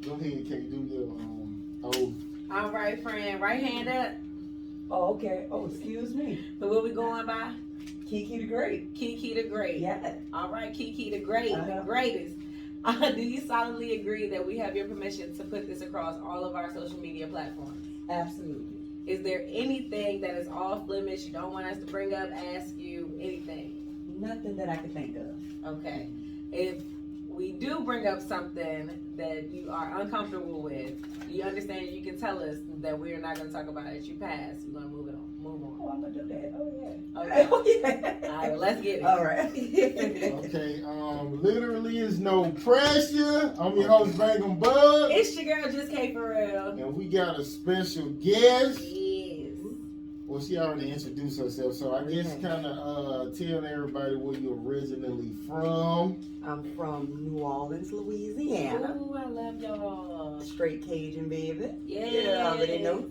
Go ahead, Kate. Do your old. All right, friend. Right hand up. Oh, okay. Oh, excuse me. So what we going by? Keke the Great. Keke the Great. Yeah. All right, Keke the Great, the greatest. Do you solemnly agree that we have your permission to put this across all of our social media platforms? Absolutely. Is there anything that is off limits you don't want us to bring up, ask you, anything? Nothing that I could think of. Okay. If we do bring up something that you are uncomfortable with, you understand you can tell us that we're not going to talk about it. You pass. We're going to move on. Oh, I'm going to do that. Oh, yeah. Okay. Oh, yeah. All right, well, let's get it. All right. Okay, literally is no pressure. I'm your host, Bangem Bugg. It's your girl, Just K for real. And we got a special guest. Yes. Well, she already introduced herself, so I guess kind of tell everybody where you're originally from. I'm from New Orleans, Louisiana. Ooh, I love y'all. Straight Cajun, baby. Yeah. Yeah, I already know.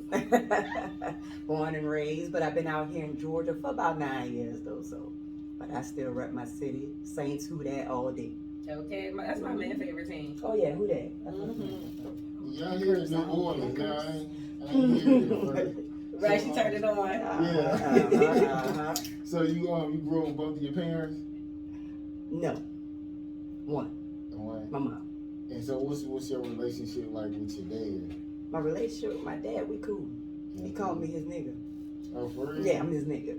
Born and raised, but I've been out here in Georgia for about 9 years, though, so. But I still rep my city. Saints, who that all day. Okay, that's my man favorite team. Oh, yeah, who that? Mm-hmm. Y'all here in New Orleans now. I ain't hearing it first. Right, she turned it on. Yeah. So you grew up with both of your parents? No. One. One. My mom. And so what's your relationship like with your dad? My relationship with my dad, we cool. He called me his nigga. Oh, for real? Yeah, I'm his nigga.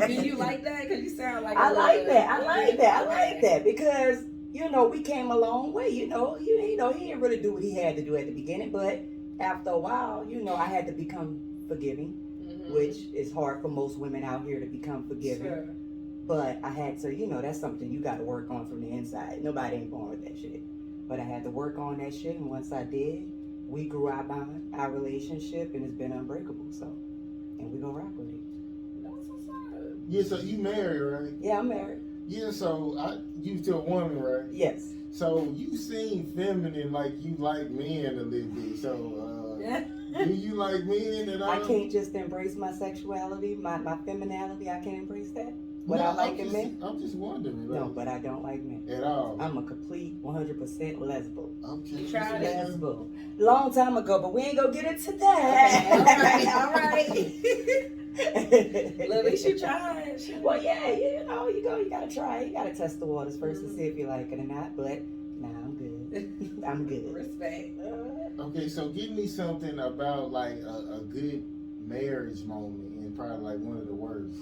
Do you like that? Because you sound like I like that because you know we came a long way. You know he didn't really do what he had to do at the beginning, but after a while, you know, I had to become forgiving, which is hard for most women out here to become forgiving. Sure. But I had to, you know, that's something you got to work on from the inside. Nobody ain't born with that shit. But I had to work on that shit, and once I did, we grew our bond, our relationship, and it's been unbreakable. So, and we gonna rock with it. That's what's up. Yeah, so you married, right? Yeah, I'm married. Yeah, so you to a woman, right? Yes. So you seem feminine, like you like men a little bit. So do you like men at all? I can't just embrace my sexuality, my femininity. I can't embrace that. What I like in men? I'm just wondering. No, but I don't like men. At all? I'm a complete 100% lesbo. Okay. You tried it? Lesbo. Long time ago, but we ain't gonna get into that. Okay, all right. Well, at least you tried. Well, yeah, you know, you gotta try. You gotta test the waters first to see if you like it or not. But nah, I'm good. I'm good. Respect. Okay, so give me something about like a good marriage moment and probably like one of the worst.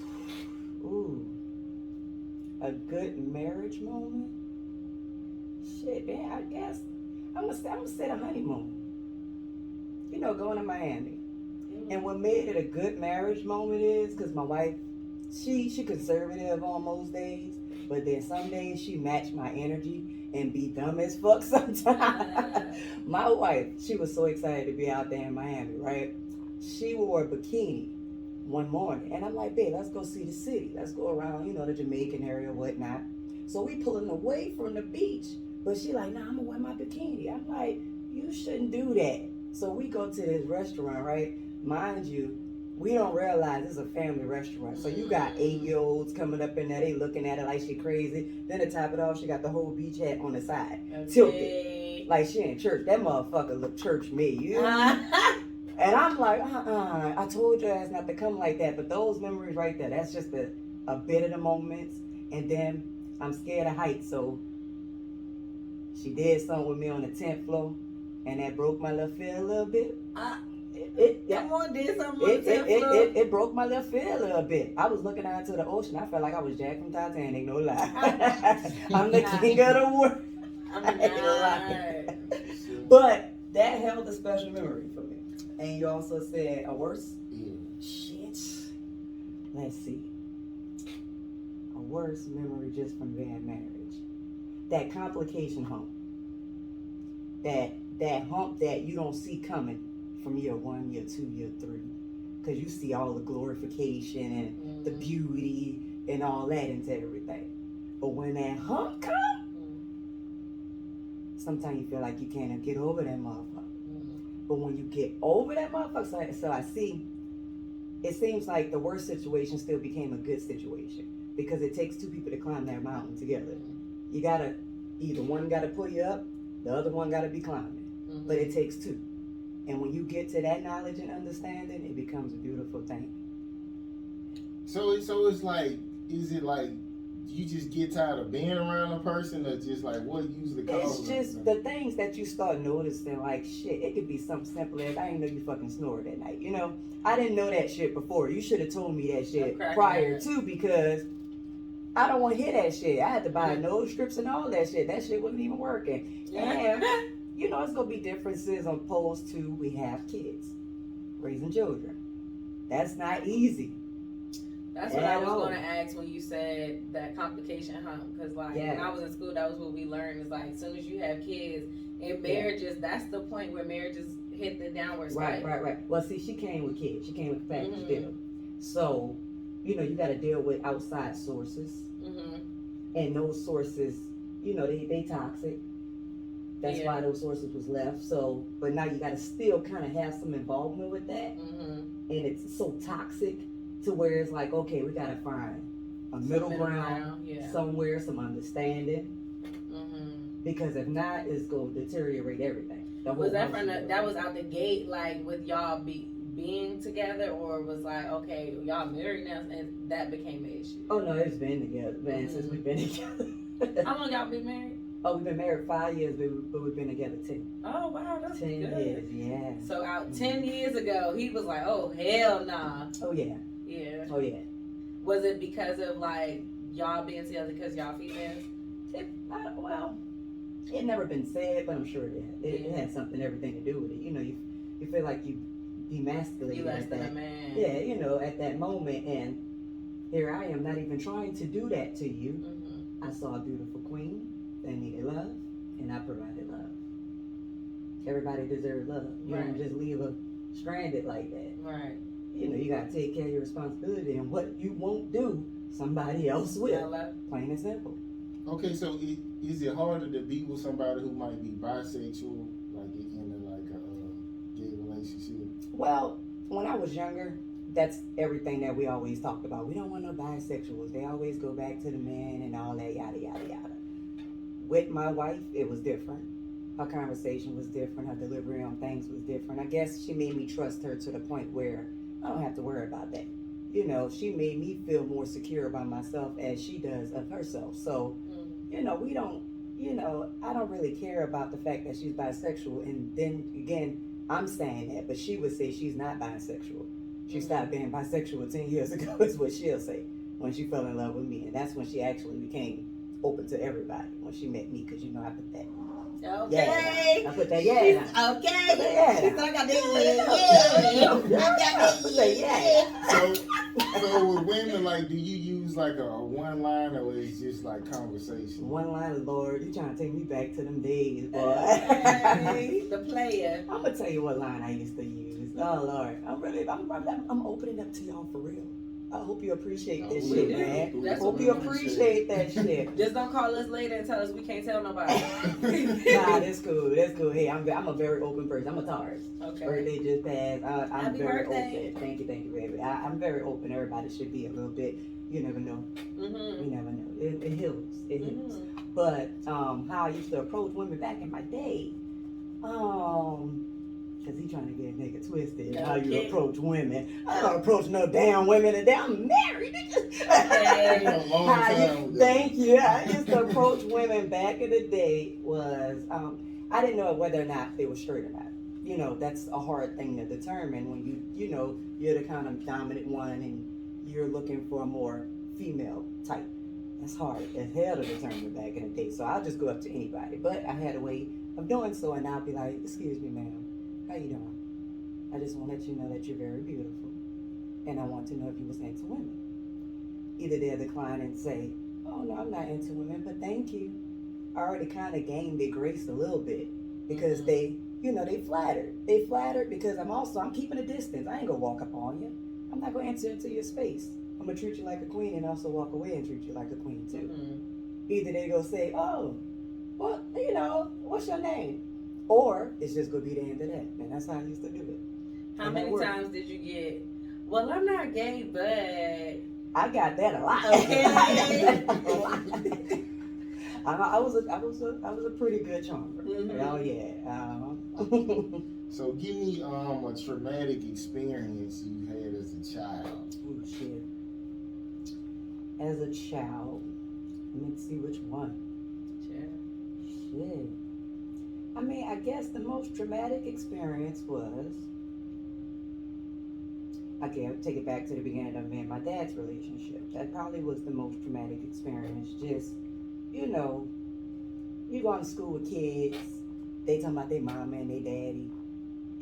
Ooh, a good marriage moment? Shit, man, I guess I'm gonna say the honeymoon. You know, going to Miami. And what made it a good marriage moment is because my wife, she conservative on most days, but then some days she matched my energy and be dumb as fuck sometimes. My wife, she was so excited to be out there in Miami, right? She wore a bikini one morning, and I'm like, babe, let's go see the city. Let's go around, you know, the Jamaican area, whatnot. So we pulling away from the beach, but she like, nah, I'm gonna wear my bikini. I'm like, you shouldn't do that. So we go to this restaurant, right? Mind you, we don't realize it's a family restaurant. So you got 8-year-olds coming up in there, they looking at it like she crazy. Then to top it off, she got the whole beach hat on the side, tilted, like she in church. That motherfucker look church made, you know? And I'm like, I told your ass not to come like that. But those memories right there, that's just a bit of the moments. And then I'm scared of heights, so she did something with me on the 10th floor, and that broke my little fear a little bit. Come on, did something on the 10th floor. It broke my little fear a little bit. I was looking out into the ocean. I felt like I was Jack from Titanic, no lie. I'm the king of the world. I'm not. But that held a special memory for me. And you also said a worse? Yeah. Shit. Let's see. A worse memory just from being married. That complication hump. That hump that you don't see coming from year 1, year 2, year 3. Because you see all the glorification and the beauty and all that into everything. But when that hump comes, sometimes you feel like you can't get over that motherfucker. But when you get over that motherfucker, so I see, it seems like the worst situation still became a good situation because it takes 2 people to climb that mountain together. You gotta, either one gotta pull you up The other one got to be climbing. Mhm. But it takes two. And when you get to that knowledge and understanding, it becomes a beautiful thing. So it's like, is it like you just get tired of being around a person, or just like what usually causes It's it? just the things that you start noticing, like shit. It could be something simple as I didn't know you fucking snored at night. You know, I didn't know that shit before. You should have told me that shit cracking prior up. to, because I don't want to hear that shit. I had to buy nose strips and all that shit. That shit wasn't even working. And you know, it's gonna be differences opposed to we have kids, raising children. That's not easy. That's what I was At all. going to ask when you said that complication hump. Because, like, when I was in school, that was what we learned. Is like, as soon as you have kids, in marriages, that's the point where marriages hit the downward spiral. Right. Well, see, she came with kids. She came with the package Mhm. deal. So, you know, you got to deal with outside sources. Mm-hmm. And those sources, you know, they toxic. That's why those sources was left. So, but now you got to still kind of have some involvement with that. Mm-hmm. And it's so toxic to where it's like, okay, we got to find a middle ground somewhere, some understanding. Mm-hmm. Because if not, it's going to deteriorate everything. Was that that was out the gate, like with y'all being together, or was like, okay, y'all married now, and that became an issue? Oh no, it's been together, man, since we've been together. How long y'all been married? Oh, we've been married 5 years, but we've been together 10. Oh wow, that's 10 good. years, yeah. So out 10 years ago, he was like, oh hell nah. Oh yeah. Yeah. Oh yeah. Was it because of like y'all being together because y'all females? Well, it never been said, but I'm sure it had. It had everything to do with it. You know, you feel like you demasculated. You less than a man. Yeah, you know, at that moment, and here I am, not even trying to do that to you. Mm-hmm. I saw a beautiful queen that needed love, and I provided love. Everybody deserves love. You don't just leave her stranded like that. Right. You know, you gotta take care of your responsibility, and what you won't do, somebody else will. Plain and simple. Okay, so is it harder to be with somebody who might be bisexual, like in a gay relationship? Well, when I was younger, that's everything that we always talked about. We don't want no bisexuals. They always go back to the man and all that, yada, yada, yada. With my wife, it was different. Her conversation was different. Her delivery on things was different. I guess she made me trust her to the point where I don't have to worry about that. You know, she made me feel more secure about myself as she does of herself. So, you know, we don't, you know, I don't really care about the fact that she's bisexual. And then again, I'm saying that, but she would say she's not bisexual. She stopped being bisexual 10 years ago is what she'll say when she fell in love with me. And that's when she actually became open to everybody, when she met me, because, you know, I put that. Okay. Yeah, I put that Okay. Yeah. I got that. So with women, like, do you use like a one line, or is it just like conversation? One line, Lord, you trying to take me back to them days, boy. The player. I'm gonna tell you what line I used to use. Oh Lord, I'm opening up to y'all for real. I hope you appreciate this shit, man. I hope you appreciate that shit. Just don't call us later and tell us we can't tell nobody. Nah, that's cool. That's cool. Hey, I'm a very open person. I'm a Taurus. Okay. Birthday just passed. I'm Happy very birthday. open. Thank you, baby. I'm very open. Everybody should be a little bit. You never know. Mm-hmm. You never know. It heals. It heals. But how I used to approach women back in my day, because he trying to get a nigga twisted. How you approach women. I don't approach no damn women today. I'm married. Thank you. I used to approach women back in the day was, I didn't know whether or not they were straight or not. You know, that's a hard thing to determine when you know, you're the kind of dominant one and you're looking for a more female type. That's hard as hell to determine back in the day. So I'll just go up to anybody. But I had a way of doing so, and I'll be like, excuse me, ma'am. How you doing? I just want to let you know that you're very beautiful, and I want to know if you was into women. Either they'll decline and say, oh no, I'm not into women, but thank you. I already kind of gained their grace a little bit because they, you know, they flattered. They flattered because I'm keeping a distance. I ain't gonna walk up on you. I'm not gonna enter into your space. I'm gonna treat you like a queen and also walk away and treat you like a queen too. Either they go say, oh, well, you know, what's your name? Or it's just gonna be the end of that. And that's how I used to do it. How many times did you get, well, I'm not gay, but... I got that a lot. Okay. I was a pretty good charmer. Mhm. Oh yeah. So give me a traumatic experience you had as a child. Oh shit. As a child, let me see which one. Sure. Shit. I mean, I guess the most traumatic experience was. Okay, I'll take it back to the beginning of me and my dad's relationship. That probably was the most traumatic experience. Just, you know, you going to school with kids, they talking about their mama and their daddy.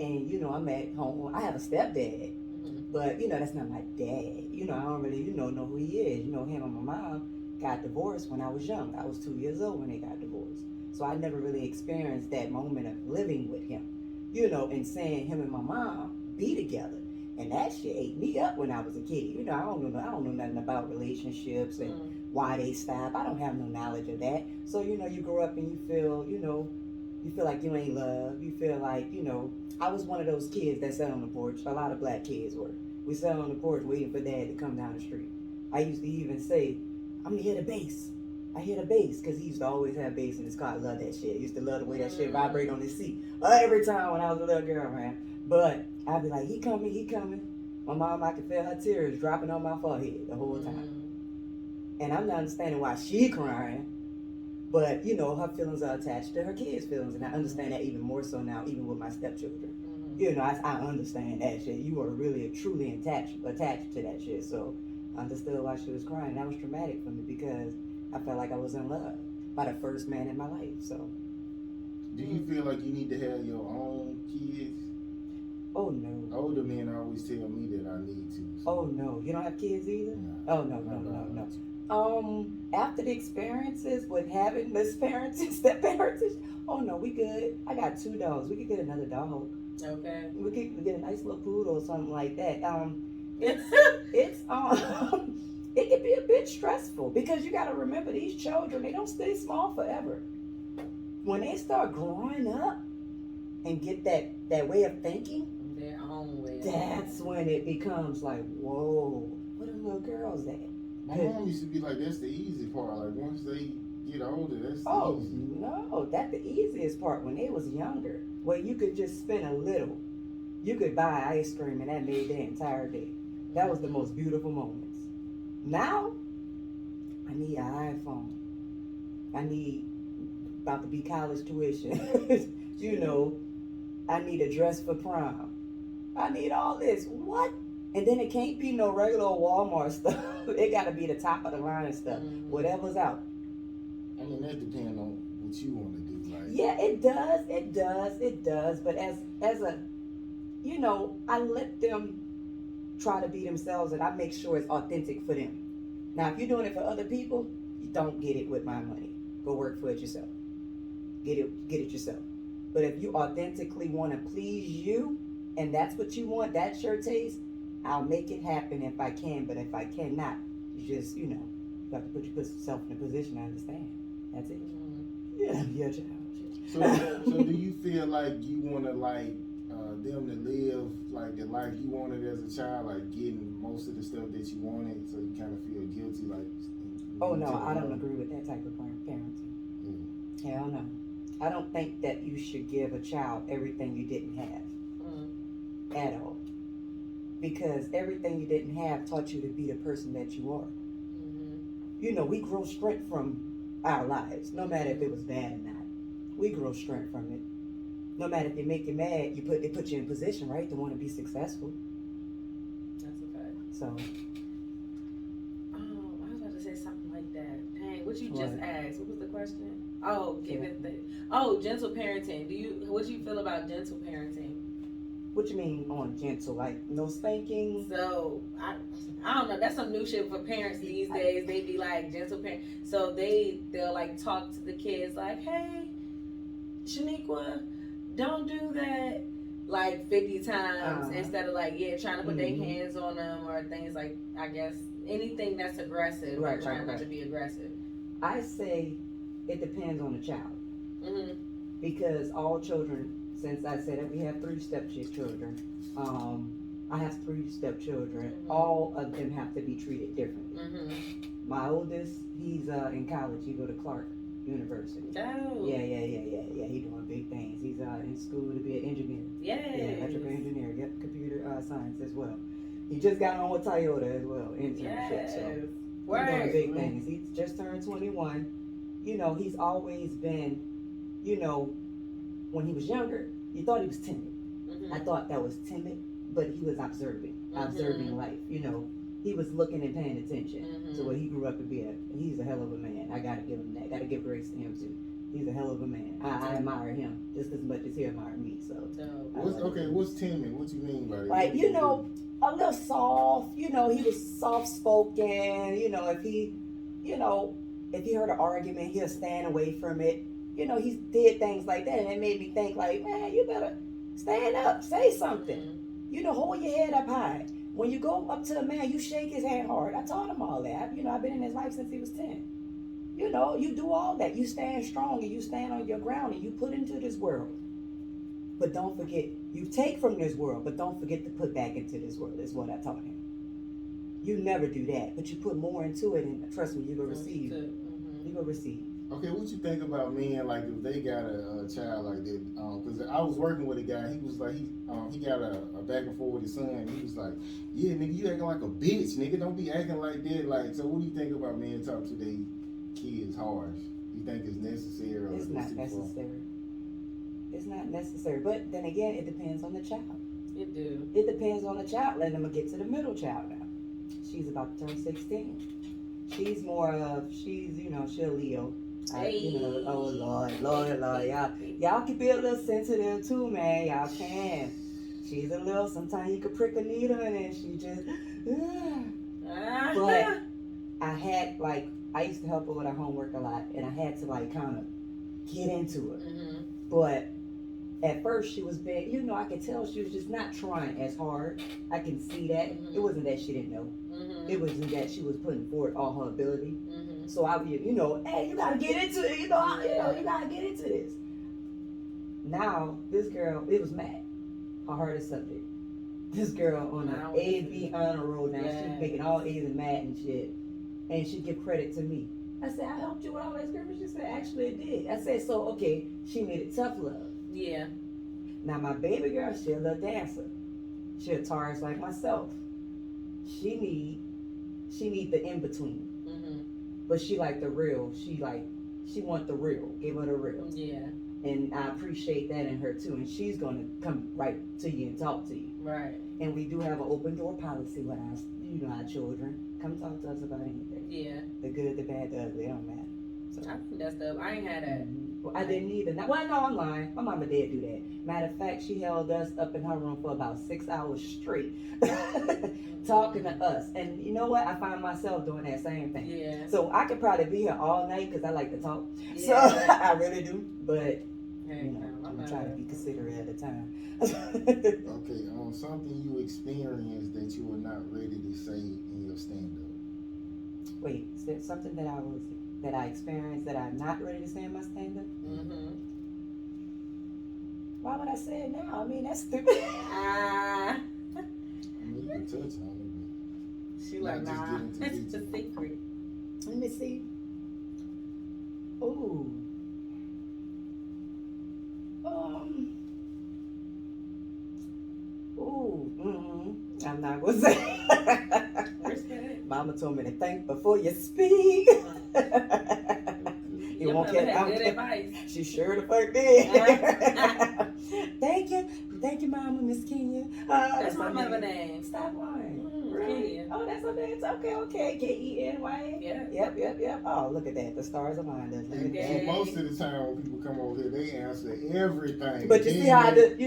And, you know, I'm at home. I have a stepdad, but, you know, that's not my dad. You know, I don't really, know who he is. You know, him and my mom got divorced when I was young. I was 2 years old when they got divorced. So I never really experienced that moment of living with him, you know, and seeing him and my mom be together. And that shit ate me up when I was a kid. You know, I don't know nothing about relationships and why they stop. I don't have no knowledge of that. So, you know, you grow up and you feel, you feel like you ain't loved. You feel like, I was one of those kids that sat on the porch. A lot of black kids were. We sat on the porch waiting for dad to come down the street. I used to even say, I'm gonna hear the bass. I hear the bass, because he used to always have bass in his car. I love that shit. I used to love the way that shit vibrate on his seat. Every time when I was a little girl, man. But I'd be like, he coming. My mom, I could feel her tears dropping on my forehead the whole time. And I'm not understanding why she crying. But, her feelings are attached to her kids' feelings. And I understand that even more so now, even with my stepchildren. I understand that shit. You are really truly attached to that shit. So I understood why she was crying. That was traumatic for me because I felt like I was in love by the first man in my life. So, do you feel like you need to have your own kids? Oh no. Older men always tell me that I need to. So. Oh no, you don't have kids either? No. Oh no. After the experiences with having this parenting, step parenting, oh no, we good. I got 2 dogs. We could get another dog. Okay. We could get a nice little poodle or something like that. It's it can be a bit stressful because you got to remember these children, they don't stay small forever. When they start growing up and get that way of thinking, their own way. That's when it becomes like, whoa, where the little girls at? My mom used to be like, that's the easy part. Like once they get older, that's the easy. No, that's the easiest part when they was younger, where you could just spend a little. You could buy ice cream and that made their entire day. That was the most beautiful moments. Now, I need an iPhone. I need about to be college tuition. I need a dress for prom. I need all this. What? And then it can't be no regular Walmart stuff. It got to be the top of the line stuff. Whatever's out. I mean, that depends on what you want to do. Like. Yeah, it does. But as a, I let them try to be themselves, and I make sure it's authentic for them. Now, if you're doing it for other people, you don't get it with my money. Go work for it yourself. Get it yourself. But if you authentically want to please you, and that's what you want, that's your taste, I'll make it happen if I can. But if I cannot, you just, you have to put yourself in a position to understand. That's it. Yeah, child. So do you feel like you want to them to live like the life you wanted as a child, like getting most of the stuff that you wanted, so you kind of feel guilty, like? Oh no, I don't agree with that type of parenting. Hell no. I don't think that you should give a child everything you didn't have at all, because everything you didn't have taught you to be the person that you are. We grow strength from our lives, no matter if it was bad or not. We grow strength from it. No matter if they make you mad, they put you in position, right, to want to be successful. That's a fact. So. I was about to say something like that. Dang, what you What? just asked? What was the question? Oh, gentle parenting. What do you feel about gentle parenting? What you mean on gentle? Like no spanking? So I don't know. That's some new shit for parents these days. They be like gentle parent. So they'll like talk to the kids like, hey, Shaniqua, don't do that like 50 times instead of like trying to put their hands on them or things like, I guess anything that's aggressive, or trying not to be aggressive. I say it depends on the child. Because all children, since I said that we have 3 stepchildren, I have 3 stepchildren. All of them have to be treated differently. My oldest, he's in college. He go to Clark. University. Oh. Yeah. He doing big things. He's in school to be an engineer. Yes. Yeah, electrical engineer. Yep, computer science as well. He just got on with Toyota as well, internship. Yes. So he's Word. doing big things. He's just turned 21. You know, he's always been, you know, when he was younger, you thought he was timid. Mm-hmm. I thought that was timid, but he was observing life. You know, he was looking and paying attention to what he grew up to be. He's a hell of a man. I gotta give him that. Gotta give grace to him too. He's a hell of a man. I admire him just as much as he admired me. So. What's timid? What you mean by that? Like, you know, a little soft. You know, he was soft spoken. You know, if he heard an argument, he'll stand away from it. You know, he did things like that, and it made me think, like, man, you better stand up, say something. You know, hold your head up high. When you go up to a man, you shake his hand hard. I taught him all that. You know, I've been in his life since he was 10. You know, you do all that. You stand strong and you stand on your ground and you put into this world. But don't forget, you take from this world, but don't forget to put back into this world, is what I taught him. You never do that, but you put more into it, and trust me, you're going to receive. You're going to receive. Okay, what you think about men, like, if they got a child like that? Because I was working with a guy, he was like, he got a back and forth with his son, and he was like, yeah, nigga, you acting like a bitch, nigga, don't be acting like that. Like, so what do you think about men talking to their kids harsh? You think it's necessary? Or it's not necessary. It's not necessary. But then again, it depends on the child. It do. It depends on the child. And I'm going to get to the middle child now. She's about to turn 16. She's more of, you know, she's a Leo. You know, oh Lord, y'all can be a little sensitive too, man. Y'all can. She's a little. Sometimes you could prick a needle in and she just. But I used to help her with her homework a lot, and I had to like kind of get into it. But at first she was big. You know, I could tell she was just not trying as hard. I can see that. It wasn't that she didn't know. It wasn't that she was putting forward all her ability. So I would, you know, hey, you gotta get into it. You know, you gotta get into this. Now this girl, it was math, her hardest subject. This girl on an A/B honor roll now. She's making all A's in math and shit, and she give credit to me. I said, I helped you with all that scrimmage. She said, actually it did. I said, so okay, she needed tough love. Yeah. Now my baby girl, she a little dancer. She a Taurus like myself. She need the in between. But she like the real. She want the real. Give her the real. Yeah. And I appreciate that in her too. And she's gonna come right to you and talk to you. Right. And we do have an open door policy with our children. Come talk to us about anything. Yeah. The good, the bad, the ugly. It don't matter. So I think that's dope. I ain't had that. Well, I didn't either. No, I'm lying. My mama did do that. Matter of fact, she held us up in her room for about 6 hours straight, talking to us. And you know what? I find myself doing that same thing. Yeah. So I could probably be here all night because I like to talk. Yeah. So I really do. But you know, I'm trying to be considerate at the time. Okay, something you experienced that you were not ready to say in your stand-up. Wait, is there something that I experienced that I'm not ready to say in my stand-up? Why would I say it now? I mean, that's stupid. I mean, you can touch on it. She like, nah, it's a secret. Let me see. Ooh. I'm not gonna say. Respect. Mama told me to think before you speak. You won't get good advice. She sure the fuck did. Thank you, Mama, Miss Kenya. That's my mother name. Stop lying. Really? Kenya. Oh, that's her name. Okay. Kenya. Yeah. Yep. Oh, look at that. The stars aligned us. And most of the time when people come over here, they answer everything. But you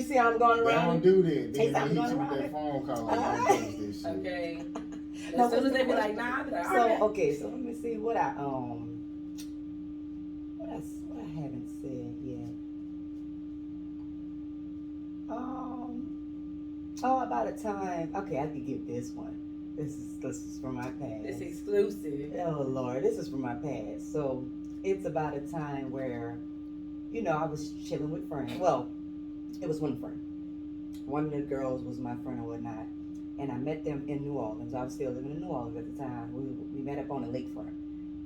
see how I'm going around? They don't do that. Then I'm they hit going you with around that phone call. Like, this shit. Okay. No, as soon as they be like, nah, I'll be like, all right. So let me see what I haven't said yet. About a time. Okay, I could give this one. This is from my past. It's exclusive. Oh Lord, this is from my past. So it's about a time where, you know, I was chilling with friends. Well, it was one friend. One of the girls was my friend or whatnot, and I met them in New Orleans. I was still living in New Orleans at the time. We met up on the lakefront.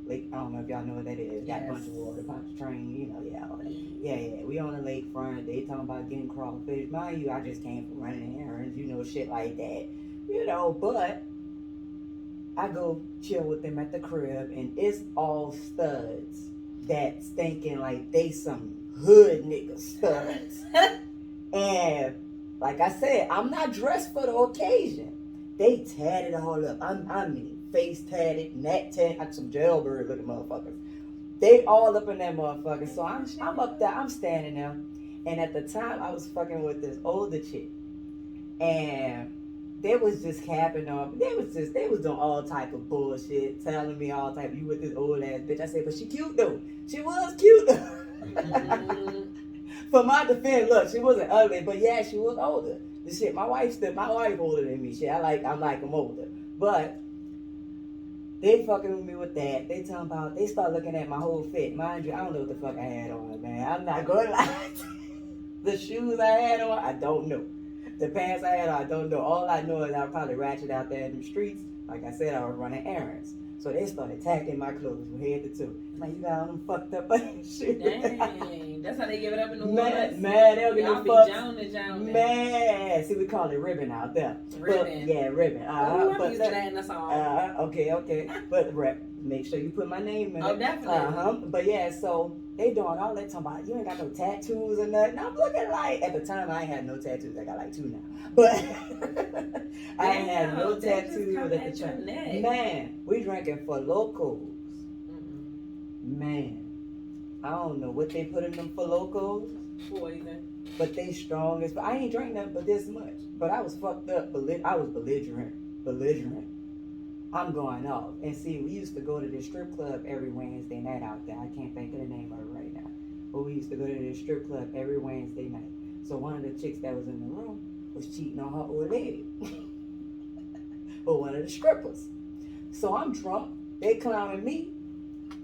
Lake, I don't know if y'all know what that is. Got a bunch of water, bunch of train, you know, yeah, all that. Yeah. We on the lakefront. They talking about getting crawfish. Mind you, I just came from running errands, you know, shit like that. You know, but I go chill with them at the crib, and it's all studs that's thinking like they some hood nigga studs. And like I said, I'm not dressed for the occasion. They tatted all up. I mean, face tatted, neck tatted, like some jailbird looking motherfuckers. They all up in that motherfucker. So I'm up there, I'm standing there. And at the time, I was fucking with this older chick. And they was just capping on. They was doing all type of bullshit, telling me all type, you with this old ass bitch. I said, but she cute though. She was cute though. For my defense, look, she wasn't ugly, but yeah, she was older. The shit, my wife older than me. Shit, I'm like them older. But they fucking with me with that. They talking about, they start looking at my whole fit. Mind you, I don't know what the fuck I had on, man. I'm not gonna lie. The shoes I had on, I don't know. The pants I had on, I don't know. All I know is I was probably ratchet out there in the streets. Like I said, I was running errands. So they started attacking my clothes from head to toe. Like, you got all them fucked up shit. Dang, that's how they give it up in the man, woods. Man, they'll get Y'all them fucked. Joning. Man, see, we call it ribbon out there. Ribbon. But, yeah, ribbon. I'm used to that in the song. Okay. But make sure you put my name in it. Oh, definitely. But yeah, so they doing all that talking about, you ain't got no tattoos or nothing. I'm looking like, at the time I ain't had no tattoos. I got like 2 now. But I ain't had no tattoos at the time. Man, we drinking for locals. Man, I don't know what they put in them for locals. Poison. But they strong as, I ain't drank nothing but this much. But I was fucked up. I was belligerent. I'm going off. And see, we used to go to this strip club every Wednesday night out there. I can't think of the name of it right now. But we used to go to this strip club every Wednesday night. So one of the chicks that was in the room was cheating on her old lady. Or one of the strippers. So I'm drunk. They clowning me.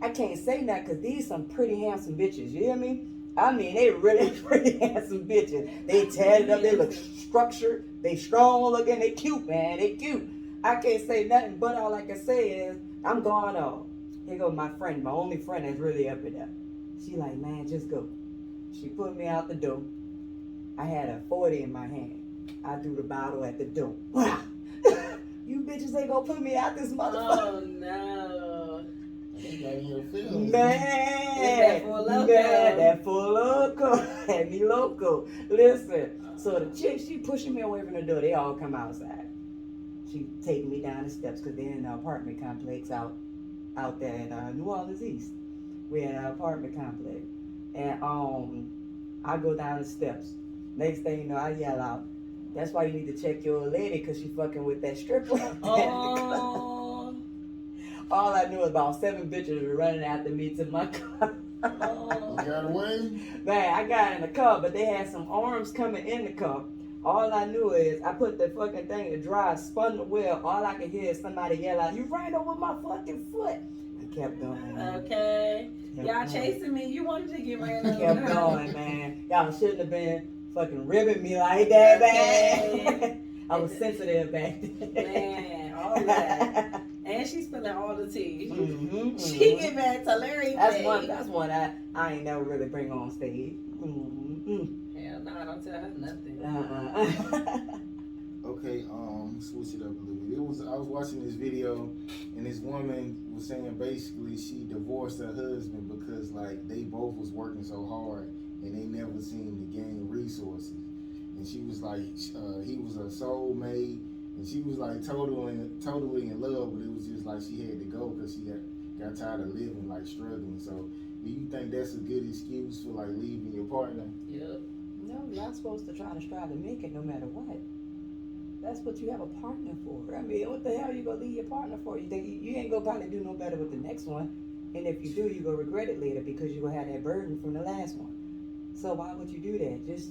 I can't say that because these some pretty handsome bitches. You hear me? I mean, they really pretty handsome bitches. They tatted up. They look structured. They strong looking. They cute, man. They cute. I can't say nothing, but all I can say is, I'm going off. Here goes my friend, my only friend that's really up in there. She like, man, just go. She put me out the door. I had a 40 in my hand. I threw the bottle at the door. Wow. You bitches ain't gonna put me out this motherfucker. Oh, no. Man, that full loco. Had me loco. Listen, so the chick, she pushing me away from the door. They all come outside. She taking me down the steps because they're in the apartment complex out there in New Orleans East. We're in an apartment complex. And I go down the steps. Next thing you know, I yell out, that's why you need to check your old lady because she fucking with that stripper. Oh. All I knew was about 7 bitches were running after me to my car. Oh. You got away? Man, I got in the car, but they had some arms coming in the car. All I knew is I put the fucking thing to dry, spun the wheel. All I could hear is somebody yell out, you ran over my fucking foot. I kept going. Okay. Y'all chasing me. You wanted to get ran over. Kept going, man. Y'all shouldn't have been fucking ribbing me like that, man. I was sensitive back then. Man, all that. And she's spilling all the tea. Mm-hmm. She get back to Larry. That's one I ain't never really bring on stage. Mm-hmm. Hell no, I don't tell her nothing. Okay, switch it up a little bit. I was watching this video, and this woman was saying basically she divorced her husband because like they both was working so hard and they never seemed to gain resources. And she was like, he was a soulmate, and she was like totally in love, but it was just like she had to go because she got tired of living like struggling. So, do you think that's a good excuse for like leaving your partner? Yep. No, you're not supposed to try to strive to make it no matter what. That's what you have a partner for. I mean, what the hell you gonna leave your partner for? You think you ain't gonna probably do no better with the next one, and if you do, you gonna regret it later because you gonna have that burden from the last one. So why would you do that? Just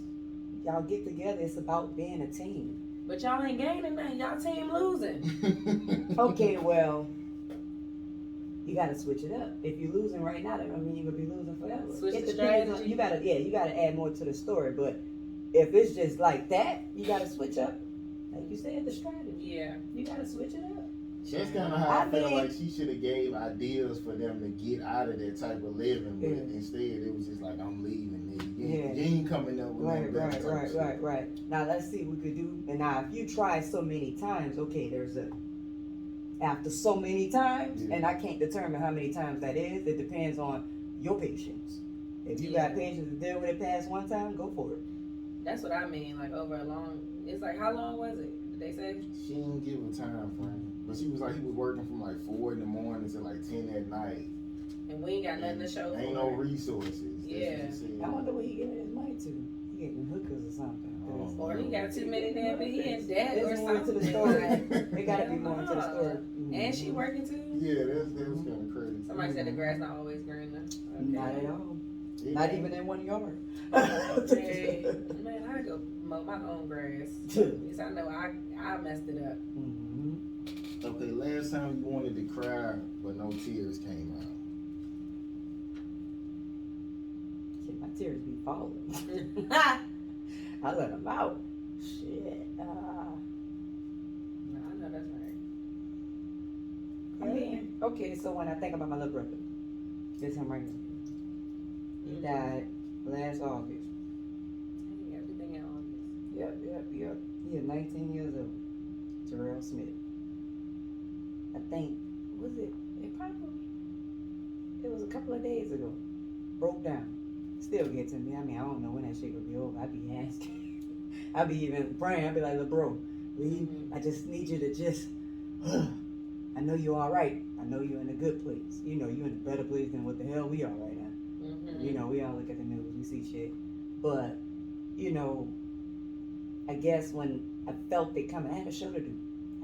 y'all get together. It's about being a team. But y'all ain't gaining nothing. Y'all team losing. Okay, well, you gotta switch it up. If you're losing right now, that don't mean you're gonna be losing forever. Switch the strategy. You gotta add more to the story. But if it's just like that, you gotta switch up. Like you said, the strategy. Yeah. You gotta switch it up. That's kind of how I felt mean, like she should have gave ideas for them to get out of that type of living, but instead it was just like, I'm leaving, nigga. You ain't coming up with Right. Now let's see what we could do. And now if you try so many times, okay, after so many times, and I can't determine how many times that is. It depends on your patience. If you got patience to deal with it past one time, go for it. That's what I mean. Like over a long, it's like, how long was it? Did they say? She didn't give a time frame, but she was like, he was working from like 4 in the morning to like 10 at night. And we ain't got nothing to show. Ain't no resources. Yeah. I wonder where he getting his money to. He getting hookers or something. Or he got too many damn, he in debt or something. To the store. They gotta be more to the store. And she working too? Yeah, that's kind of crazy. Somebody said the grass not always greener. Okay. Not at all. Not even in one yard. Okay. Man, I go mow my own grass. At least I know I messed it up. Okay, last time you wanted to cry, but no tears came out. Shit, my tears be falling. I let them out. Shit. No, I know that's right. I mean, okay, so when I think about my little brother, this him right here. He died last August. Everything in August. Yep. He was 19 years old. Terrell Smith. I think, it was a couple of days ago. Broke down. Still get to me. I mean, I don't know when that shit gonna be over. I be asking. I be even praying. I be like, "Little bro, I just need you to just, I know you're all right. I know you're in a good place. You know, you're in a better place than what the hell we are right now. You know, we all look at the news, we see shit. But, you know, I guess when I felt it coming, I had a show to do.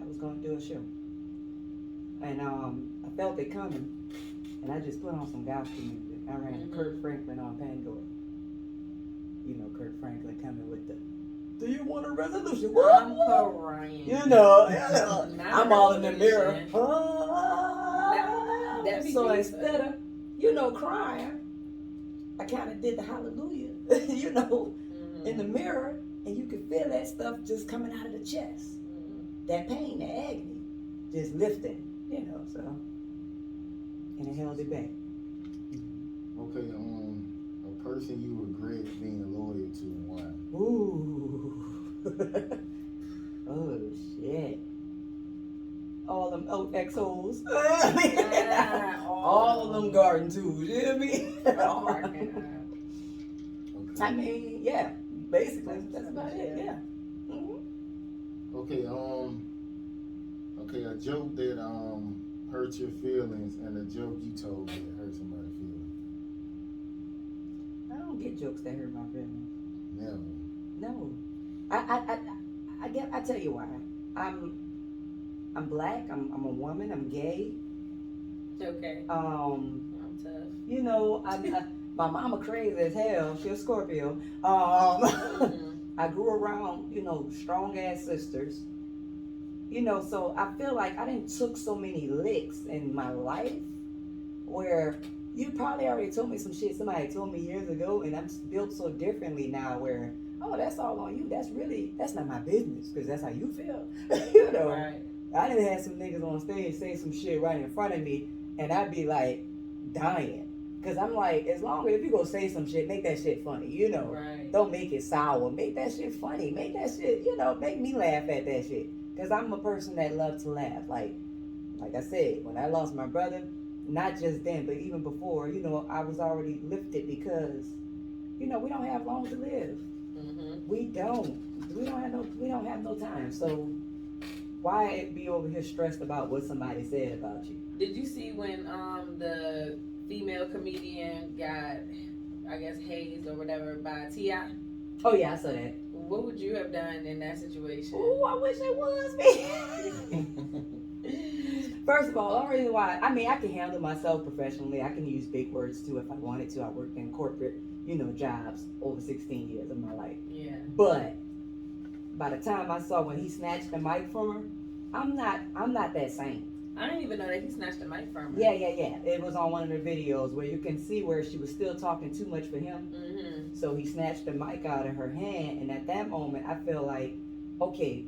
I was going to do a show. And I felt it coming, and I just put on some gospel music. I ran Kurt Franklin on Pandora. You know, Kurt Franklin coming with the, do you want a resolution? What? I'm crying. You know, I'm all in the mirror. So instead of, you know, crying, I kind of did the hallelujah, you know, in the mirror, and you could feel that stuff just coming out of the chest. That pain, that agony, just lifting, you know, so, and it held it back. Okay, a person you regret being loyal to and why? Ooh. Oh, shit. All them ex-hoes. All of them garden tools, you know what I mean? I mean, yeah, basically, that's about it, yeah. Okay, okay, a joke that hurt your feelings and a joke you told that hurt somebody's feelings. I don't get jokes that hurt my feelings. Never. No. I tell you why. I'm black, I'm a woman, I'm gay. Okay. I'm tough. You know, my mama crazy as hell. She's a Scorpio. I grew around, you know, strong ass sisters. You know, so I feel like I didn't took so many licks in my life where you probably already told me some shit somebody told me years ago, and I'm built so differently now where, oh, that's all on you. That's not my business, because that's how you feel. You know. Right. I done had some niggas on stage say some shit right in front of me, and I'd be like dying. Cause I'm like, as long as if you go say some shit, make that shit funny, you know. Right. Don't make it sour. Make that shit funny. Make that shit, you know, make me laugh at that shit. Cause I'm a person that loves to laugh. Like I said, when I lost my brother, not just then, but even before, you know, I was already lifted because, you know, we don't have long to live. We don't have no time. So why be over here stressed about what somebody said about you? Did you see when the female comedian got, I guess, hazed or whatever by T.I.? Oh yeah, I saw that. What would you have done in that situation? Ooh, I wish it was me. First of all, the only reason why, I mean, I can handle myself professionally. I can use big words too if I wanted to. I worked in corporate, you know, jobs over 16 years of my life. Yeah. But by the time I saw when he snatched the mic from her, I'm not that same. I didn't even know that he snatched the mic from her. Yeah. It was on one of the videos where you can see where she was still talking too much for him. So he snatched the mic out of her hand, and at that moment, I feel like, okay,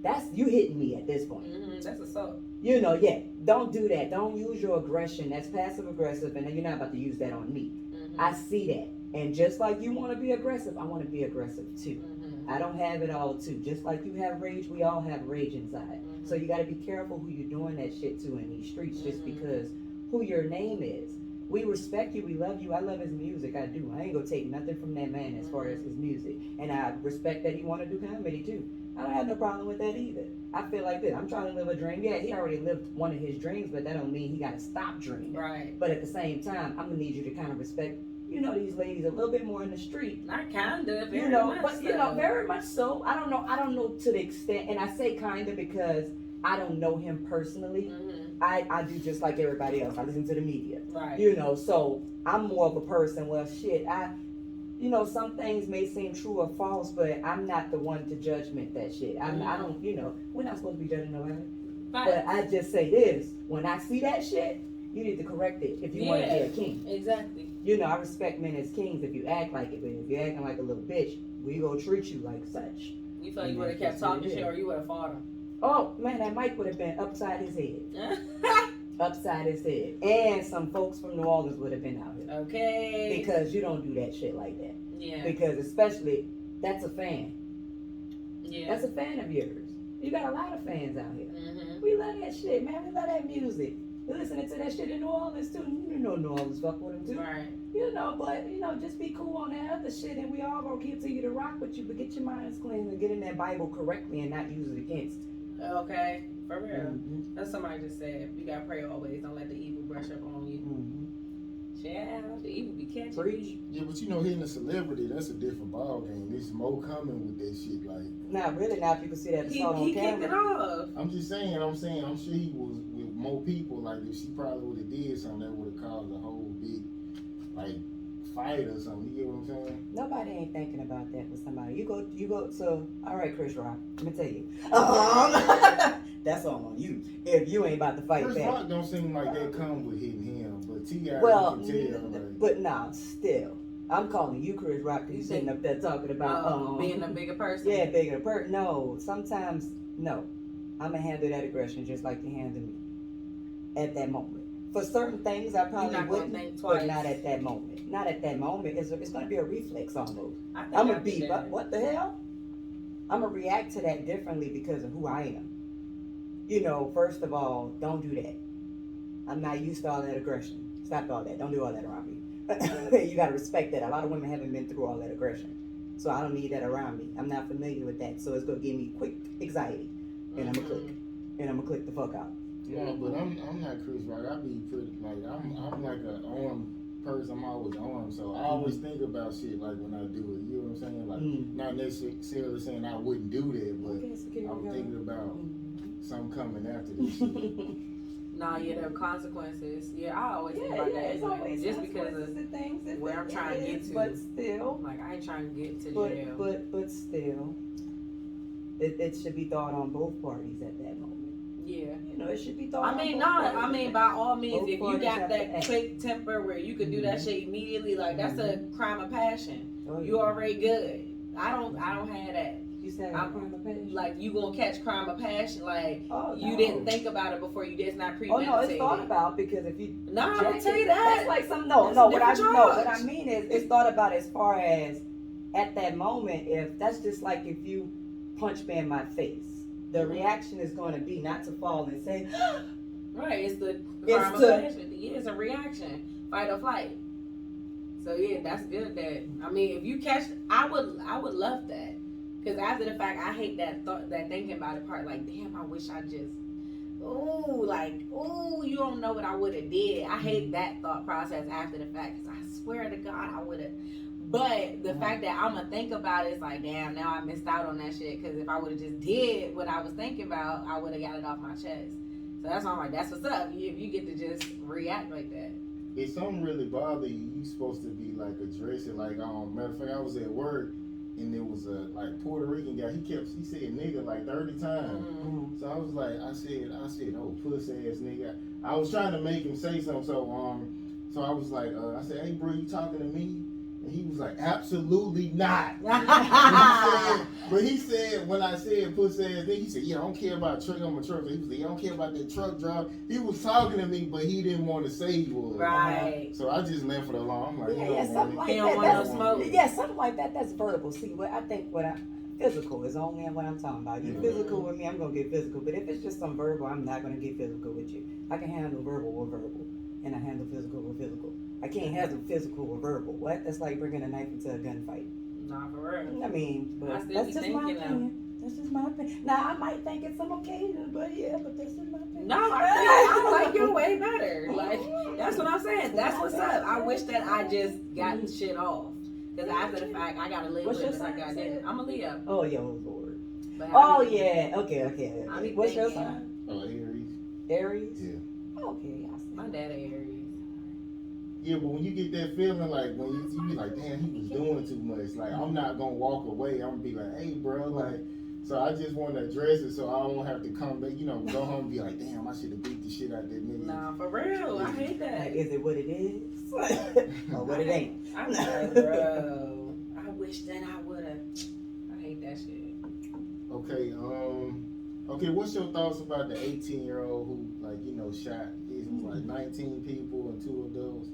that's you hitting me at this point. That's assault. You know, yeah. Don't do that. Don't use your aggression. That's passive aggressive, and you're not about to use that on me. I see that. And just like you want to be aggressive, I want to be aggressive too. I don't have it all too. Just like you have rage, we all have rage inside. So you got to be careful who you're doing that shit to in these streets, just because who your name is. We respect you, we love you. I love his music, I do. I ain't gonna take nothing from that man as far as his music. And I respect that he want to do comedy too. I don't have no problem with that either. I feel like this. I'm trying to live a dream. Yeah, he already lived one of his dreams, but that don't mean he got to stop dreaming. Right. But at the same time, I'm gonna need you to kind of respect, you know, these ladies a little bit more in the street. Not kinda, very You know, much but so. you know, very much so. I don't know to the extent, and I say kinda because I don't know him personally. I do just like everybody else. I listen to the media. Right. You know, so I'm more of a person. Well, shit, you know, some things may seem true or false, but I'm not the one to judgment that shit. I don't, you know, we're not supposed to be judging nobody. Right. But I just say this: when I see that shit, you need to correct it if you want to be a king. Exactly. You know, I respect men as kings if you act like it, but if you're acting like a little bitch, we gonna treat you like such. You felt you would have kept talking shit, or you would have fought him. Oh man, that mic would have been upside his head. Upside his head. And some folks from New Orleans would have been out here. Okay. Because you don't do that shit like that. Yeah. Because especially, that's a fan. Yeah. That's a fan of yours. You got a lot of fans out here. Mm-hmm. We love that shit, man. We love that music. We're listening to that shit in New Orleans too. You know New Orleans fuck with them too. Right. You know, but you know, just be cool on that other shit, and we all gonna continue to rock with you. But get your minds clean and get in that Bible correctly and not use it against. Okay. For real. Mm-hmm. That's somebody just said. You gotta pray always. Don't let the evil brush up on you. Mm-hmm. Yeah, the evil be catching. Preach. Yeah, but you know, hitting a celebrity, that's a different ball game. There's more coming with that shit. Like, Not really. Now, if you can see that He assault on kicked camera. it off. I'm just saying, I'm sure he was with more people. Like, if she probably would have did something, that would have caused a whole big, like, fight or something. You get what I'm saying? Nobody ain't thinking about that with somebody. You go. So, all right, Chris Rock. Let me tell you. That's all on you. If you ain't about to fight Chris back. Rock don't seem like that come with hitting him, but T.I. Well, you can tell. Like, but nah, still. I'm calling you Chris Rock because you're sitting up there talking about being a bigger person. Yeah, bigger person. No, sometimes no. I'm gonna handle that aggression just like you handle me at that moment. For certain things, I probably not gonna wouldn't, think but twice. not at that moment. Not at that moment. It's gonna be a reflex almost. I think I'm I gonna do be, that. what the hell? I'm gonna react to that differently because of who I am. You know, first of all, don't do that. I'm not used to all that aggression. Stop all that. Don't do all that around me. You gotta respect that. A lot of women haven't been through all that aggression. So I don't need that around me. I'm not familiar with that. So it's gonna give me quick anxiety. And I'm gonna click. And I'm gonna click the fuck out. yeah, but I'm not Chris Rock. I be pretty, like, I'm like an armed person. I'm always armed. So I always think about shit, like, when I do it. You know what I'm saying? Like, not necessarily saying I wouldn't do that, but Okay, security I'm guard. thinking about something coming after this shit. Nah, yeah, there are consequences. Yeah, I always think Yeah, about yeah, that it's anyway, always just because of consequences and things that where I'm trying to get to. But still, like I ain't trying to get to jail. but still, it should be thought on both parties at that moment. Yeah. You know, it should be thought I on mean, both no, parties. I mean, by all means, Both if you parties got have to that act. quick temper where you could do that shit immediately, like that's a crime of passion. Oh, You yeah. already good. I don't have that. You said I'm- crime of passion? Like you gonna catch crime of passion. Like Oh, you no. didn't think about it before. You did not Oh premeditated. no, it's thought about because if you No, I don't jack tell you it, that. that's like some That's no. a What I different no, what charge. I mean is it's thought about as far as at that moment. If that's just like if you punch me in my face, the reaction is going to be not to fall and say, Right, it's the It's crime of to- passion. Yeah, it's a reaction, fight or flight. So yeah, that's good. That I mean, if you catch, I would love that. Because after the fact, I hate that thought, that thinking about it part. Like, damn, I wish I just, you don't know what I would have did. I hate that thought process after the fact. Because I swear to God, I would have. But the fact that I'm gonna think about it is like, damn, now I missed out on that shit. Because if I would have just did what I was thinking about, I would have got it off my chest. So that's why I'm like, that's what's up. If you get to just react like that. If something really bother you, you supposed to be like address it. Like, matter of fact, I was at work and there was a like Puerto Rican guy. He said nigga like 30 times. Mm-hmm. So I was like, I said, oh, pussy ass nigga. I was trying to make him say something. So I was like, I said, hey bro, you talking to me? And he was like, absolutely not. But he said, when I said pussy ass nigga, he said, yeah, I don't care about truck on my truck. He was like, yeah, I don't care about that truck drive. He was talking to me, but he didn't want to say he was. Right. So I just left it alone. I'm like, something like He don't that. want no That's, smoke. yeah, something like that. That's verbal. See, physical is only what I'm talking about. You physical with me, I'm gonna get physical. But if it's just some verbal, I'm not gonna get physical with you. I can handle verbal with verbal, and I handle physical with physical. I can't handle physical with verbal. What? That's like bringing a knife into a gunfight. Nah, for real. I mean, but I still that's be just my thinking opinion. That's just my opinion. Now I might think it's some occasions, but that's just my opinion. No, I like your way better. Like, that's what I'm saying. That's what's up. I wish that I just got the shit off. Because after the fact, I gotta live What's with your it like I sign? did. I'm a Leo. Oh, yo, Lord. But Oh, yeah. Okay. I be What's your thinking- sign? Aries. Aries? Yeah. Okay, I see. My dad Aries. Yeah, but when you get that feeling, like when you be like, damn, he was doing too much. Like I'm not gonna walk away. I'm gonna be like, hey, bro, like. So I just want to address it so I won't have to come back, go home and be like, damn, I should have beat the shit out that nigga. Nah, for real. I hate that. Like, is it what it is? Or what it ain't? I'm like, bro. I wish that I would have. I hate that shit. Okay, what's your thoughts about the 18-year-old who, shot, it was like 19 people and 2 adults,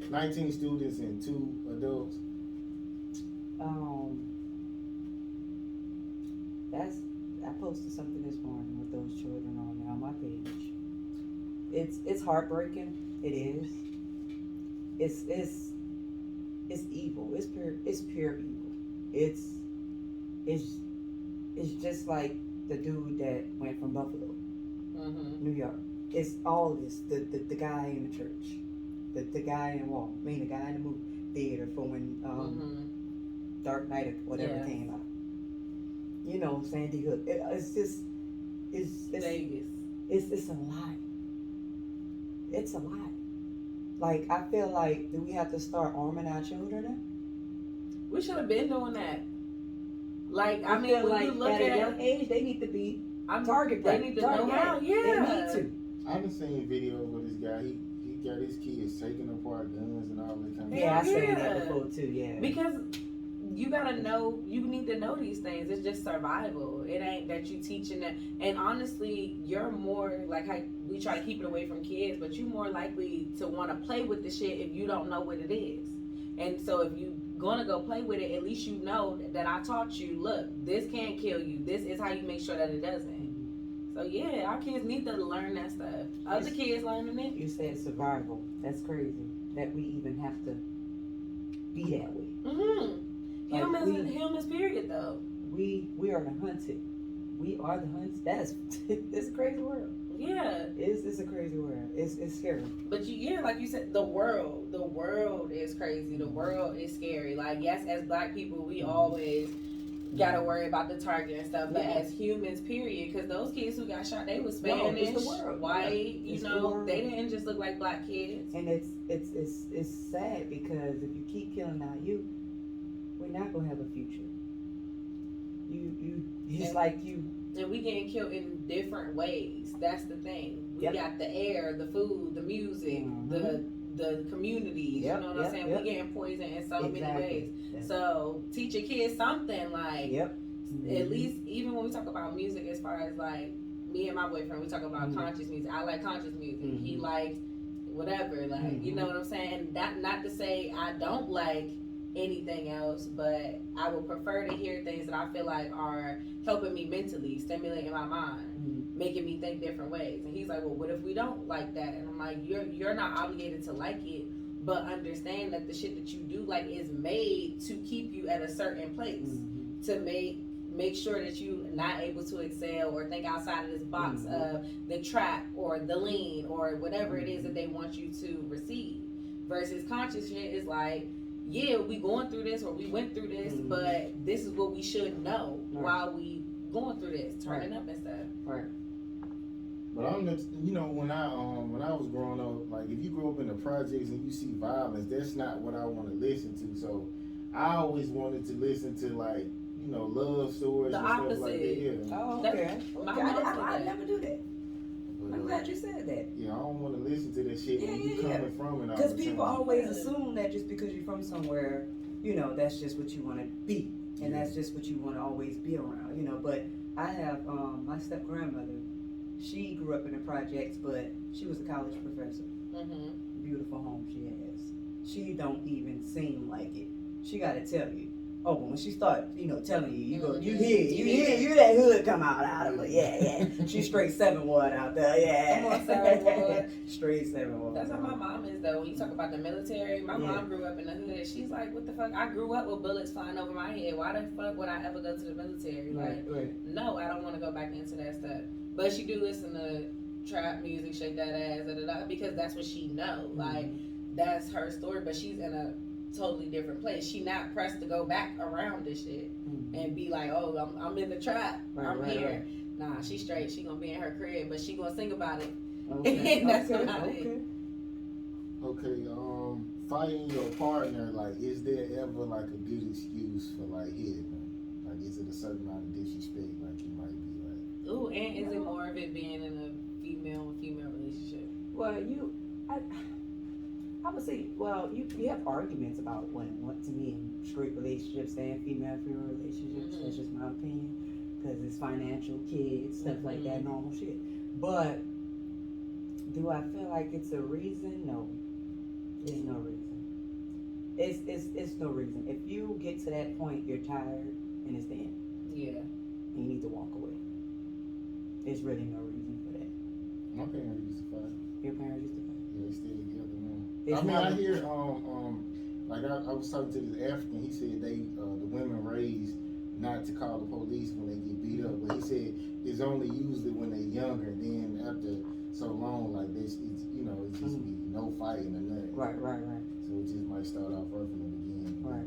19 students and 2 adults? I posted something this morning with those children on my page. It's heartbreaking. It is. It's evil. It's pure evil. It's just like the dude that went from Buffalo, New York. It's all this. The guy in the church, the guy in Wall. I mean, the guy in the movie theater for when Dark Knight or whatever came out. Sandy Hook. It's Vegas. It's a lot. It's a lot. Like, I feel like, do we have to start arming our children now? We should have been doing that. Like, I mean, feel when like you look at a at young age, they need to be They target practice. need to know how. They Yeah. need to. I done seen videos with this guy. He got his kids taking apart guns and all that kind of Yeah, I stuff. seen that before too. Yeah. Because you gotta know, you need to know these things. It's just survival. It ain't that you teaching that. And honestly, you're more like how we try to keep it away from kids, but you're more likely to want to play with the shit if you don't know what it is. And so if you gonna go play with it, at least you know that I taught you, look, this can't kill you. This is how you make sure that it doesn't. So yeah, our kids need to learn that stuff. Other kids learning it. You said survival. That's crazy that we even have to be that way. Like humans, period, though. We are the hunted. We are the hunted. It's a crazy world. Yeah. It's a crazy world. It's scary. But like you said, the world is crazy. The world is scary. Like, yes, as Black people, we always gotta worry about the target and stuff. But as humans, period, because those kids who got shot, they was Spanish, white. They didn't just look like Black kids. And it's sad because if you keep killing our youth, we're not gonna have a future. And we getting killed in different ways. That's the thing. We got the air, the food, the music, the communities. You know what I'm saying? We getting poisoned in so many ways. So teach your kids something like. At least, even when we talk about music, as far as like me and my boyfriend, we talk about conscious music. I like conscious music. He likes whatever. Like you know what I'm saying? That not to say I don't like anything else, but I would prefer to hear things that I feel like are helping me mentally, stimulating my mind, making me think different ways. And he's like, well, what if we don't like that? And I'm like, you're not obligated to like it, but understand that the shit that you do like is made to keep you at a certain place, to make sure that you're not able to excel or think outside of this box of the trap or the lean or whatever it is that they want you to receive. Versus conscious shit is like, yeah, we going through this or we went through this, but this is what we should know while we going through this, turning up and stuff. Right. But I'm the, when I was growing up, like if you grow up in the projects and you see violence, that's not what I want to listen to. So I always wanted to listen to like, love stories The and opposite. stuff like that. Yeah. Oh, okay. My mom said I that. never do that. But, I'm glad you said that. Yeah, I don't want to listen to that shit when you coming from it all Because the people time. always assume that just because you're from somewhere, you know, that's just what you want to be. And that's just what you want to always be around, you know. But I have my step grandmother. She grew up in the projects, but she was a college professor. Mm-hmm. Beautiful home she has. She don't even seem like it. She got to tell you. Oh, but when she start, you know, telling you, you go, you hear that hood come out of her. Yeah. She's straight 7-1 out there. Yeah. Come on, 7-1. Straight 7-1. That's how my mom is though. When you talk about the military, my mom grew up in the hood. She's like, what the fuck? I grew up with bullets flying over my head. Why the fuck would I ever go to the military? Like, no, I don't want to go back into that stuff. But she do listen to trap music, shake that ass, because that's what she know. Like, that's her story. But she's in a totally different place. She not pressed to go back around this shit and be like, oh, I'm in the trap. I'm here. Nah, she straight. She gonna be in her crib, but she gonna sing about it. Okay. That's about it. Okay, fighting your partner, like, is there ever like a good excuse for like hitting them? Like, is it a certain amount of disrespect? Like, you might be like, ooh, and is it more of it being in a female relationship? Well, I would say, well, you have arguments about what to me in straight relationships and female relationships. That's just my opinion, because it's financial, kids, stuff like that, normal shit. But do I feel like it's a reason? No, it's no reason. It's no reason. If you get to that point, you're tired, and it's the end. Yeah. And you need to walk away. There's really no reason for that. my parents used to fight. Your parents used to fight? Yeah, they still together now. It's I mean, not I hear, like I was talking to this African. He said the women raised not to call the police when they get beat up, but he said it's only usually when they're younger. Then after so long, like this, it's just be no fighting or nothing. Right. So it just might start off rough in the beginning. Right.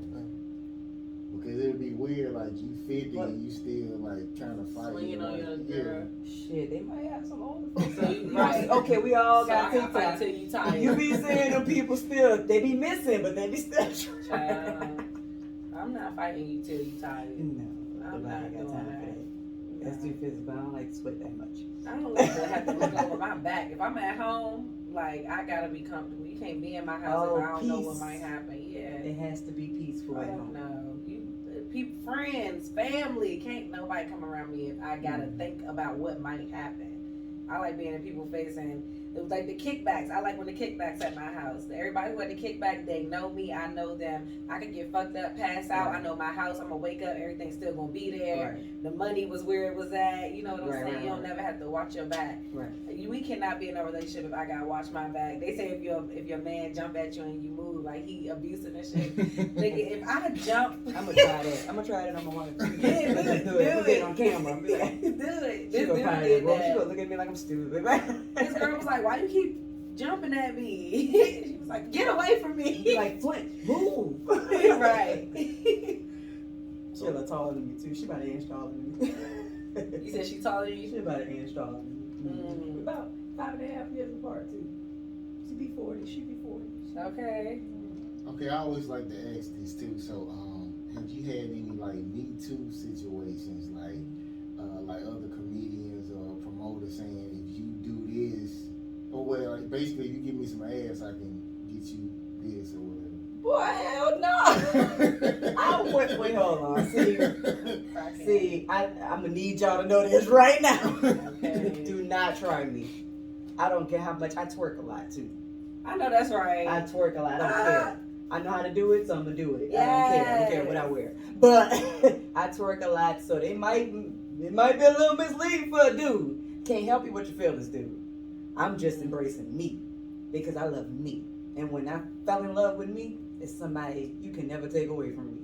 Because it'd be weird, like you 50 and you still like trying to fight. Swinging on your girl. Shit, they might have some older folks. So you, right. Okay, we all So got I gotta fight TikTok. till you tired. You be seeing them people still, they be missing, but they be still Child, I'm not fighting you till you tired. No, I'm nobody not got doing time that. for that. That's too physical. I don't like to sweat that much. I don't like to have to look over my back. If I'm at home, like, I gotta be comfortable. You can't be in my house if I don't know what might happen. Yeah. It has to be peaceful at home. No. People, friends, family, can't nobody come around me if I gotta think about what might happen. I like being in people's face, and it was like the kickbacks. I like when the kickbacks at my house. Everybody who had the kickback, they know me, I know them. I could get fucked up, pass out. I know my house. I'm gonna wake up, everything's still gonna be there. Right. The money was where it was at. You know what I'm saying? Right. You don't never have to watch your back. Right. We cannot be in a relationship if I gotta watch my back. They say if your man jump at you and you move, like he abusive and shit. Nigga, if I jump, I'm gonna try that. I'm gonna try that on my wife. Yeah, Let's do it. Put it on camera. Be like, do it. she This gonna dude probably did she that. gonna look at me like I'm stupid. This girl was like, "Why you keep jumping at me?" She was like, "Get away from me!" Like, Flint, move. Right. She a little taller than me too. She about an inch taller than me. You said she taller than you? She about an inch taller than me. About 5.5 years apart too. She be 40. She be 40. Okay. Okay, I always like to ask this too. So, have you had any like Me Too situations, like other comedians or promoters saying, if you do this, or well, like, basically, if you give me some ass, I can get you this or whatever. Boy, hell no! Wait, hold on. See, I'm gonna need y'all to know this right now. Okay. Do not try me. I don't care how much. I twerk a lot too. I know that's right. I twerk a lot. I don't care. I know how to do it, so I'm gonna do it. Yes. I don't care what I wear. But I twerk a lot, so it might be a little misleading for a dude. Can't help you with your feelings, dude. I'm just embracing me because I love me. And when I fell in love with me, it's somebody you can never take away from me.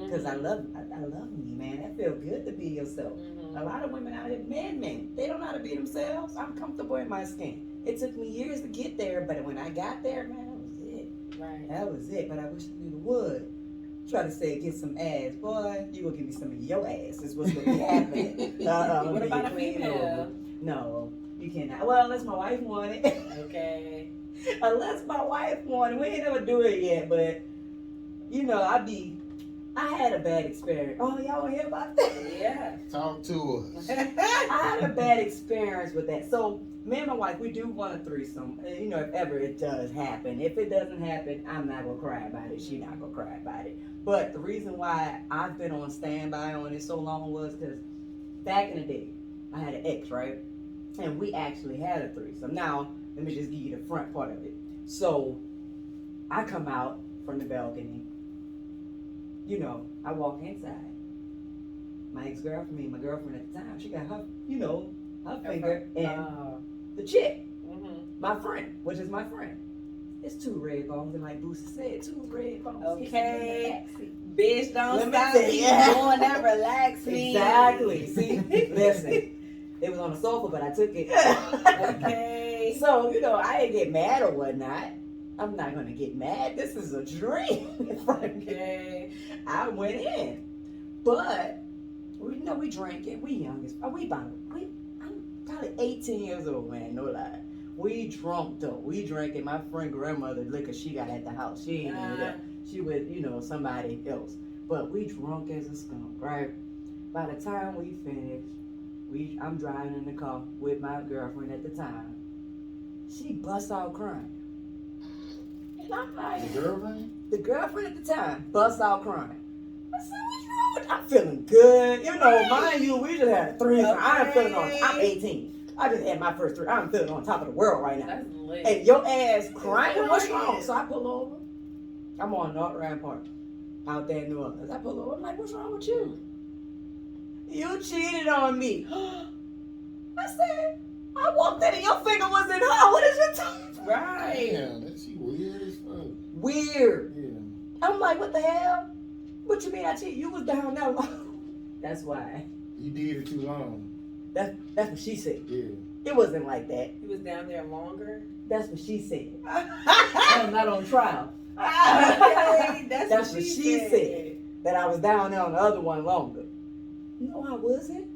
Because I love me, man. That feels good to be yourself. A lot of women out here, men, they don't know how to be themselves. I'm comfortable in my skin. It took me years to get there, but when I got there, man, that was it. Right. That was it. But I wish a nigga would try to say get some ass. Boy, you gonna give me some of your ass is what's gonna be happening. What about a female? No, you cannot. Well, unless my wife want it. Okay. Unless my wife want it. We ain't never do it yet, but you know, I be I had a bad experience. Oh, y'all want to hear about that? Yeah. Talk to us. I had a bad experience with that. So me and my wife, we do want a threesome. You know, if ever it does happen. If it doesn't happen, I'm not gonna cry about it. She's not gonna cry about it. But the reason why I've been on standby on it so long was because back in the day, I had an ex, right? And we actually had a threesome. Now, let me just give you the front part of it. So I come out from the balcony. You know, I walk inside. My ex-girlfriend, my girlfriend at the time, she got her, you know, her finger and the chick, my friend, which is my friend. It's two red bones, and like Boosie said, two red bones. Okay. Bitch, don't Let me stop tell you. keep doing that. Relax me. Exactly. See, listen, it was on the sofa, but I took it. Okay. So, you know, I didn't get mad or whatnot. I'm not going to get mad. This is a dream. Okay. I went in. But, we know we drinking. We young as, I'm probably 18 years old, man, no lie. We drunk though. We drinking. My friend grandmother liquor she got at the house. She ain't do that. She with, you know, somebody else. But we drunk as a skunk, right? By the time we finished, I'm driving in the car with my girlfriend at the time. She busts out crying. And I'm like, The girlfriend? the girlfriend at the time busts out crying. I said, what's wrong with you? I'm feeling good. You know, mind you, we just had a threesome. I'm feeling I'm 18. I just had my first three. I'm feeling on top of the world right now. That's lit. And your ass crying, what's wrong? So I pull over. I'm on North Rampart, out there in New Orleans. I pull over. I'm like, what's wrong with you? You cheated on me. I said, I walked in and your finger was in her. What is your talking? Right. Damn, that she weird as fuck. Weird. Yeah. I'm like, what the hell? What you mean I cheated? You was down there long. That's why. You did it too long. That's what she said. Yeah. It wasn't like that. He was down there longer. That's what she said. I'm not on trial. Okay, That's what she said. That I was down there on the other one longer. No, I wasn't.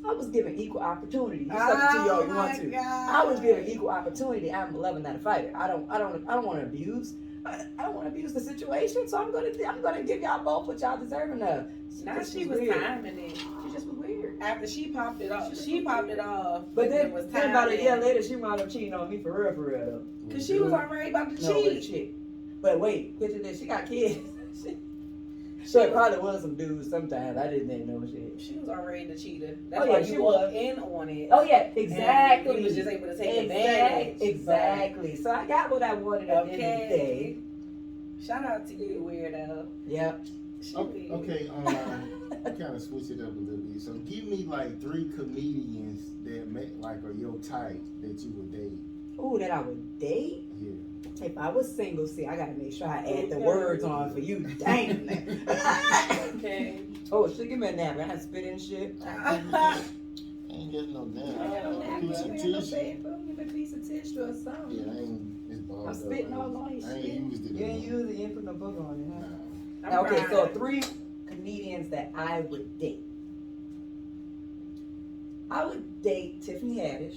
I was given equal opportunity. You suck it to y'all you want to. I was given equal opportunity. I'm 11 not a fighter. I don't want to abuse. I don't want to abuse the situation. So I'm gonna give y'all both what y'all deserve enough. Now she was weird. timing it. She just was weird. After she popped it off, she popped it off. But then, it was then about a year timing. later, she wound up cheating on me for real though. Cause she was already about to No, with a cheat. chick. But wait, picture this. She got kids. She probably was some dudes sometimes. I didn't know shit. She was already the cheater. That's Oh, yeah, why she you was. walked in on it. Oh yeah, And exactly. you was just able to take advantage. Exactly. So I got what I wanted at the end of the day. Shout out to you, weirdo. Yep. Okay, kind of switch it up a little bit. So give me like 3 comedians that are your type that you would date. Ooh, that I would date? Yeah. If I was single, see, I gotta make sure I add the words on for you. Damn. Okay. Oh, shit, give me a napkin. I spit in shit. I ain't got no damn. Piece of tissue. Give me a piece of tissue or something. Yeah, I ain't. It's balled I'm spitting all on your I shit. ain't used it. You ain't use it, you ain't put no book on it, huh? Nah. Okay, so 3 comedians that I would date. I would date Tiffany Haddish.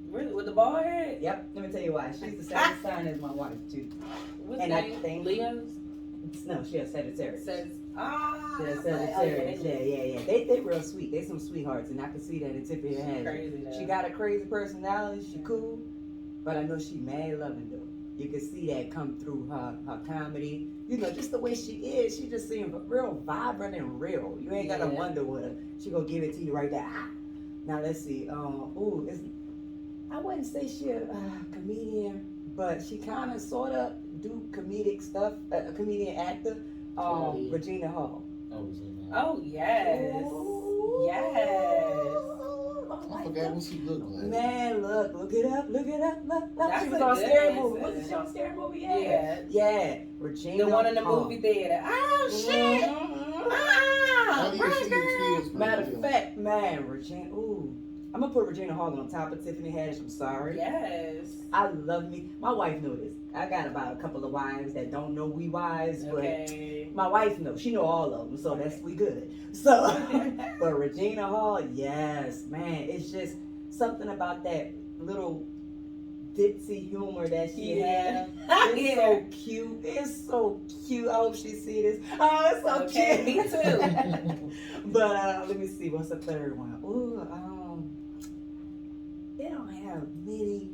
Really? With the bald head? Yep, let me tell you why. She's the same sign as my wife, too. What's And name? I think- Leo's? No, she has Sagittarius. Says, Yeah, Sagittarius. Yeah. They real sweet. They some sweethearts, and I can see that in Tiffany She's Haddish. crazy though. She got a crazy personality. She cool, but I know she mad loving though. You can see that come through her comedy. You know, just the way she is. She just seems real vibrant and real. You ain't gotta wonder what she gonna give it to you right there. Now let's see. I wouldn't say she a comedian, but she kind of sort of do comedic stuff. A comedian actor. Regina Hall. Oh, yes. Ooh. Yes. I forgot what she looked like. Man, look it up, look. That's She was a on good Scary answer. Movie. Wasn't she on Scary Movie? Yeah. Yeah. Regina. The one in the Hall. movie theater. Oh, shit. Mhm. Ah, Oh, yeah, she Burger. was Matter pretty of good. fact, man, Regina. Ooh, I'm gonna put Regina Hall on top of Tiffany Haddish. I'm sorry. Yes. I love me. My wife knows this. I got about a couple of wives that don't know we wives, but Okay. my wife knows. She know all of them, so we good. So, but Regina Hall, yes, man, it's just something about that little ditzy humor that she has. Yeah. It's so cute. It's so cute. I hope she see this. Oh, it's so Okay, cute. me too. But let me see. What's the third one? Ooh, they don't have many.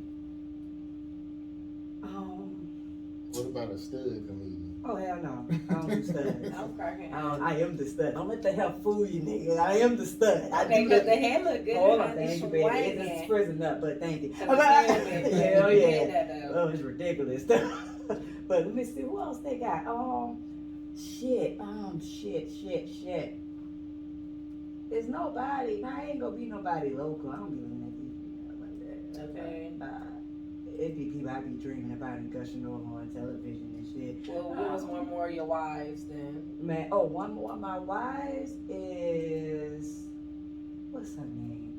What about a stud comedian? Oh hell no! I don't do stud. I'm cracking. I am the stud. Don't let the hell fool you, nigga. I am the stud. I Okay, do because that. the hair look good. Hold on, honey. thank you, Swag baby. It's it. prison up, but thank you. Hell Hell yeah. That, Oh, it's ridiculous. But let me see who else they got. Shit. Shit. There's nobody. Nah, I ain't gonna be nobody local. I don't be looking at these people like that. Okay. It'd be people I be dreaming about and gushing over on television and shit. Well, what was one more of your wives then? Man, one more of my wives is what's her name?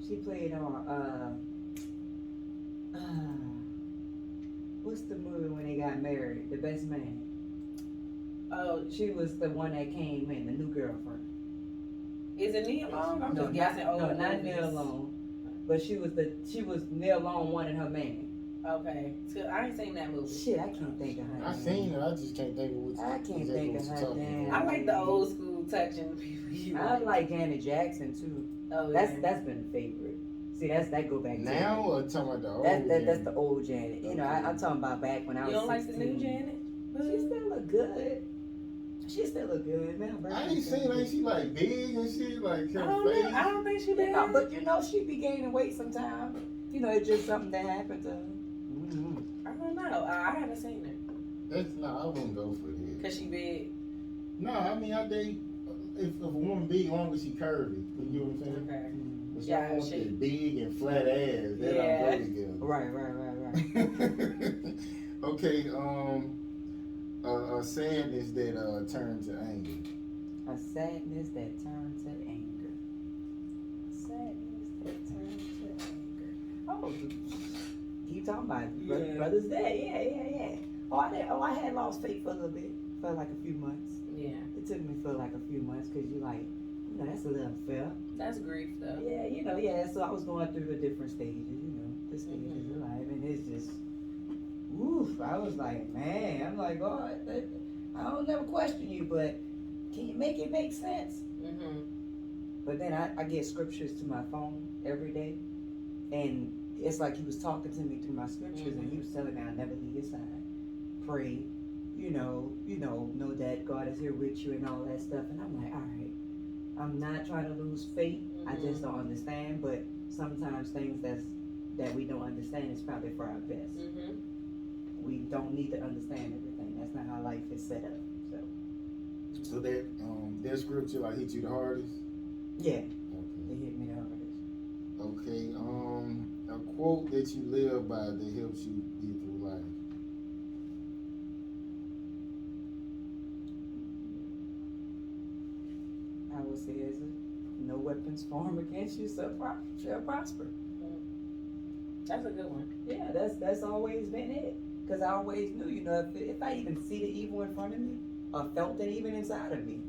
She played on what's the movie when they got married? The Best Man. Oh, She was the one that came in, the new girlfriend. is it Nia Long? I'm No, just guessing. not Neil Long. But she was Neil Long wanted her man. Okay, so I ain't seen that movie. Shit, I can't think of her I name. seen it. I just can't think of what. I can't exactly think of what her you're talking name. about. I like the old school touching people. You I like Janet Jackson too. Oh, That's yeah. that's been a favorite. See, that go back Now to or talking about the old? that's Janet? the old Janet. You know, I'm talking about back when I was You don't like 16. the new Janet? She still look good. She still look good, man. Her I ain't birthday's seen. coming. Ain't she like big and shit? Like I her don't face. know. I don't think she did. Yeah, but you know she be gaining weight sometimes. You know, it's just something that happened to her. I don't know. I haven't seen her. That's I wouldn't go for that. Cause she big. No, I mean I think if a woman big, long as she curvy, you know what I'm saying? Okay. But she Yeah, don't want she- that big and flat ass. That Yeah. don't go together. Right. Okay. A sadness that turned to anger. A sadness that turned to anger. Sadness that turned to anger. Oh, keep talking about it. Yeah. Brother's Day. Yeah. I had lost faith for a little bit, for like a few months. Yeah. It took me for like a few months because you like, you know, that's a little unfair. That's grief though. Yeah, you know, so I was going through the different stages, you know, the stages of life, and it's just, oof, I was like, man, I'm like, God, I don't never question you, but can you make it make sense? Mm-hmm. But then I get scriptures to my phone every day, and it's like he was talking to me through my scriptures, and he was telling me I'll never leave your side. Pray, know that God is here with you and all that stuff. And I'm like, all right, I'm not trying to lose faith. I just don't understand. But sometimes things that we don't understand is probably for our best. Mm-hmm. We don't need to understand everything. That's not how life is set up. So that scripture like hit you the hardest? Yeah, Okay. it hit me the hardest. Okay. A quote that you live by that helps you get through life. I would say is no weapons formed against you shall prosper. That's a good one. Yeah, that's always been it. Because I always knew, if I even see the evil in front of me, or felt it even inside of me,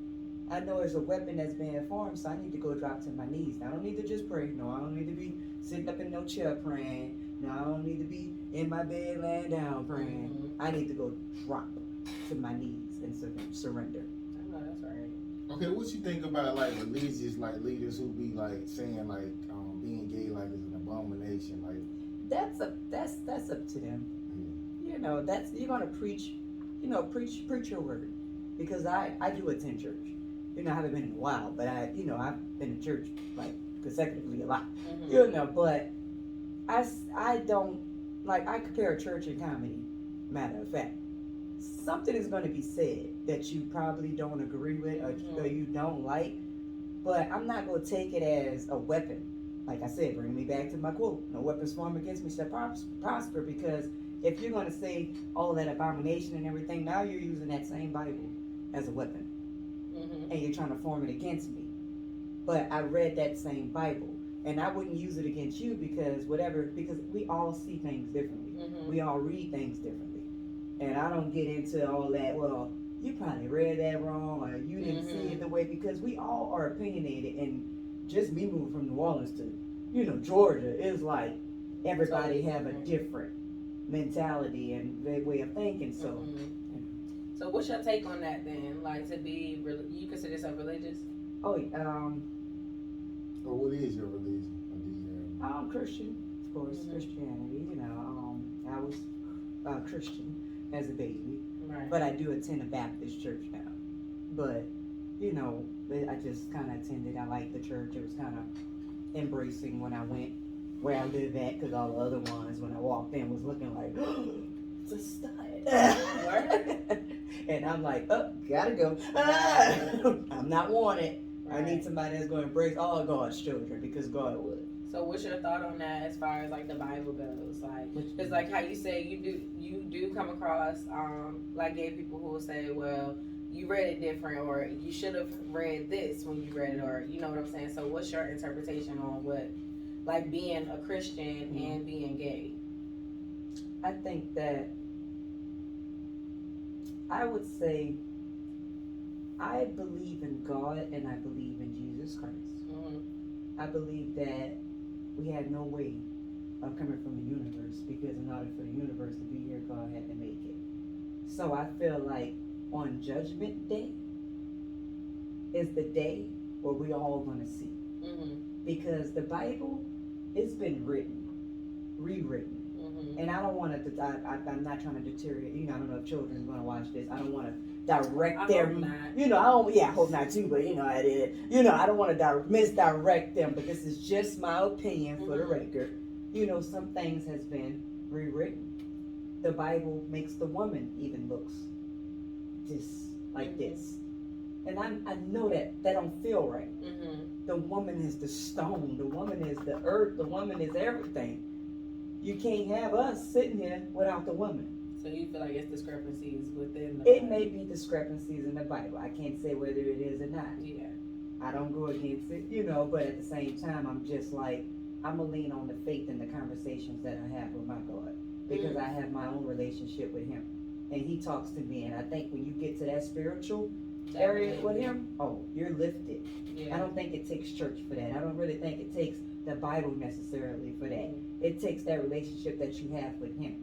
I know it's a weapon that's being formed, so I need to go drop to my knees. I don't need to just pray. No, I don't need to be sitting up in no chair praying. No, I don't need to be in my bed laying down praying. Mm-hmm. I need to go drop to my knees and surrender. I know that's right. Okay, what you think about like religious like leaders who be like saying like being gay like is an abomination? Like That's up to them. That's you're gonna preach, preach your word. Because I do attend church. I haven't been in a while, but I've been in church like consecutively a lot. Mm-hmm. But I don't I compare church and comedy. Matter of fact, something is going to be said that you probably don't agree with or you don't like, but I'm not going to take it as a weapon. Like I said, bring me back to my quote: "No weapons formed against me shall prosper." Because if you're going to say all that abomination and everything, now you're using that same Bible as a weapon, and you're trying to form it against me. But I read that same Bible, and I wouldn't use it against you because we all see things differently. Mm-hmm. We all read things differently, and I don't get into all that. Well, you probably read that wrong, or you didn't see it the way, because we all are opinionated. And just me moving from New Orleans to Georgia is like everybody Totally have a different. different mentality and way of thinking. So, Mhm. So what's your take on that then? Like to be, you consider yourself religious? oh, Or what is your religion? Or do you have... I'm Christian, of course, Mhm. Christianity. You know, I was Christian as a baby, Right. but I do attend a Baptist church now. But you know, I just kind of attended. I liked the church. It was kind of embracing when I went where I live at, because all the other ones, when I walked in, was looking like, it's a stud. And I'm like, oh, gotta go. I'm not wanted. I need somebody that's going to embrace all God's children, because God would. So what's your thought on that as far as like the Bible goes? Like, it's like how you say you do come across like gay people who will say, well, you read it different, or you should have read this when you read it, or you know what I'm saying. So what's your interpretation on what, like being a Christian and being gay? I think that I would say I believe in God and I believe in Jesus Christ. Mm-hmm. I believe that we had no way of coming from the universe, because in order for the universe to be here, God had to make it. So I feel like on Judgment Day is the day where we all gonna see. Mm-hmm. Because the Bible, it's been written, rewritten. Mm-hmm. And I don't want to, I'm not trying to deteriorate, you know, I don't know if children are going to watch this. I don't want to direct them. You know, I hope not too, but you know, I did. You know, I don't want to misdirect them, but this is just my opinion for the record. You know, some things has been rewritten. The Bible makes the woman even looks like this. And I know that don't feel right. Mm-hmm. The woman is the stone. The woman is the earth. The woman is everything. You can't have us sitting here without the woman. So you feel like it's discrepancies within the It Bible? may be discrepancies in the Bible. I can't say whether it is or not. Yeah. I don't go against it, you know, but at the same time, I'm just like, I'm going to lean on the faith and the conversations that I have with my God, because I have my own relationship with him. And he talks to me, and I think when you get to that spiritual area with him, oh, you're lifted. Yeah. I don't think it takes church for that. I don't really think it takes the Bible necessarily for that. It takes that relationship that you have with him.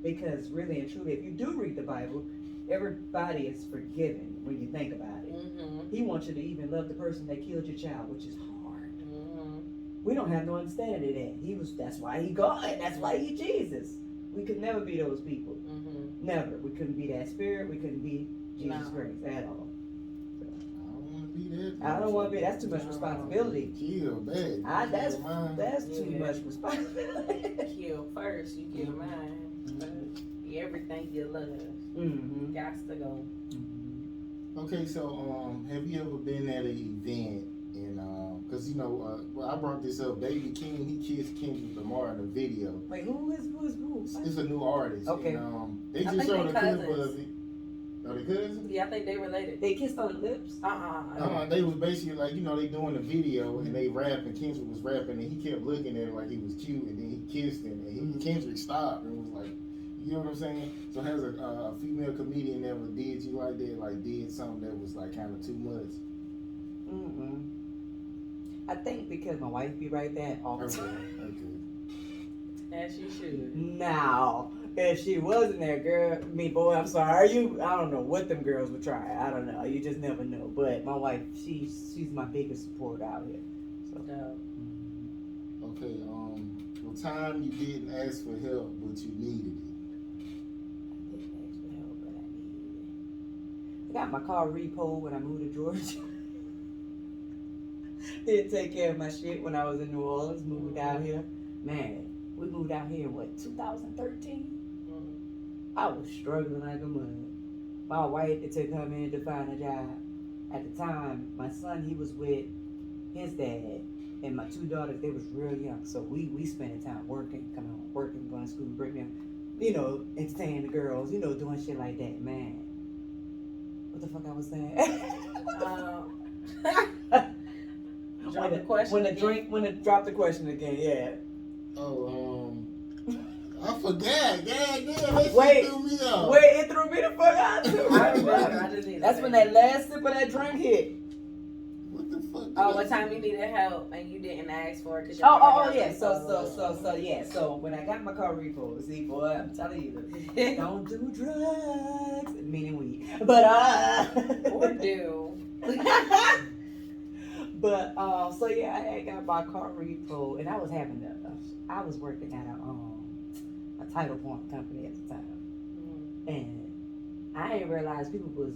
Because really and truly, if you do read the Bible, everybody is forgiven when you think about it. Mm-hmm. He wants you to even love the person that killed your child, which is hard. Mm-hmm. We don't have no understanding of that. That's why he God. That's why he Jesus. We could never be those people. Mm-hmm. Never. We couldn't be that spirit. We couldn't be Jesus Christ at all. I don't want to be. That's too much responsibility. Kill, bad. That's too much responsibility. Kill first, you kill mine. Everything you love. Mm-hmm. Gots to go. Mm-hmm. Okay, so have you ever been at an event and because you know, well, I brought this up. Baby King, he kissed Kendrick Lamar in a video. Wait, who is who? It's a new artist. Okay. And, they I just think showed they a clip cousins. of it. Are they cousins? Yeah, I think they related. They kissed on the lips? They was basically like, you know, they doing a video and they rapping. Kendrick was rapping and he kept looking at it like he was cute, and then he kissed him and Kendrick stopped and was like, you know what I'm saying? So has a female comedian ever did you like that? Like did something that was like kind of too much? Mm-mm. I think because my wife be right there all the time. As she should. Now, if she wasn't there, girl, boy, I'm sorry. I don't know what them girls would try. I don't know. You just never know. But my wife, she's my biggest supporter out here. So. Okay, well, time you didn't ask for help, but you needed it. I didn't ask for help, but I needed it. I got my car repoed when I moved to Georgia. Didn't take care of my shit when I was in New Orleans, moved out here. Man, we moved out here in 2013? I was struggling like a mug. My wife, it took her a minute to find a job. At the time, my son, he was with his dad, and my two daughters, they was real young. So we spent the time working, coming home, working, going to school, bring them, you know, entertaining the girls, you know, doing shit like that. Man, what the fuck I was saying? Drop the question when it dropped the question again, yeah. Oh, I forgot. Goddamn, that Wait, shit threw me off. Wait, it threw me the fuck out too. I remember. I just need That's when that last sip of that drink hit. What the fuck Oh, what time you needed help and you didn't ask for it because Yeah. So yeah. So when I got my car repo, see, boy, I'm telling you, don't do drugs, meaning weed, but or do. But so yeah, I got my car repo, and I was having I was working at a title porn company at the time, and I didn't realize people was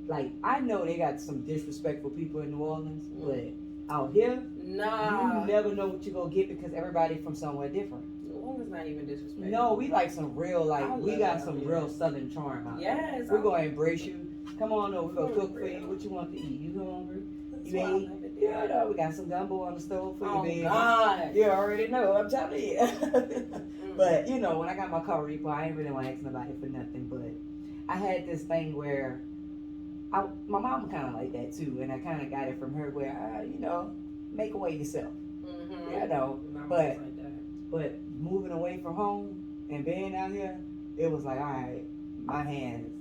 like, I know they got some disrespectful people in New Orleans, but out here, nah, you never know what you're gonna get because everybody from somewhere different. New Orleans not even disrespectful. No, we like some real, we got some real Southern charm out there. Yes, We're gonna embrace you. Come on over, we're gonna cook for you. What you want to eat? You hungry? You ate? Yeah, no, we got some gumbo on the stove for you, baby. God. You already know, I'm telling you. But, you know, when I got my car repo, I ain't really want to ask nobody for nothing. But I had this thing where my mom kind of like that too. And I kind of got it from her where, you know, make away yourself. Mm-hmm. You know, but moving away from home and being out here, it was like, all right, my hands,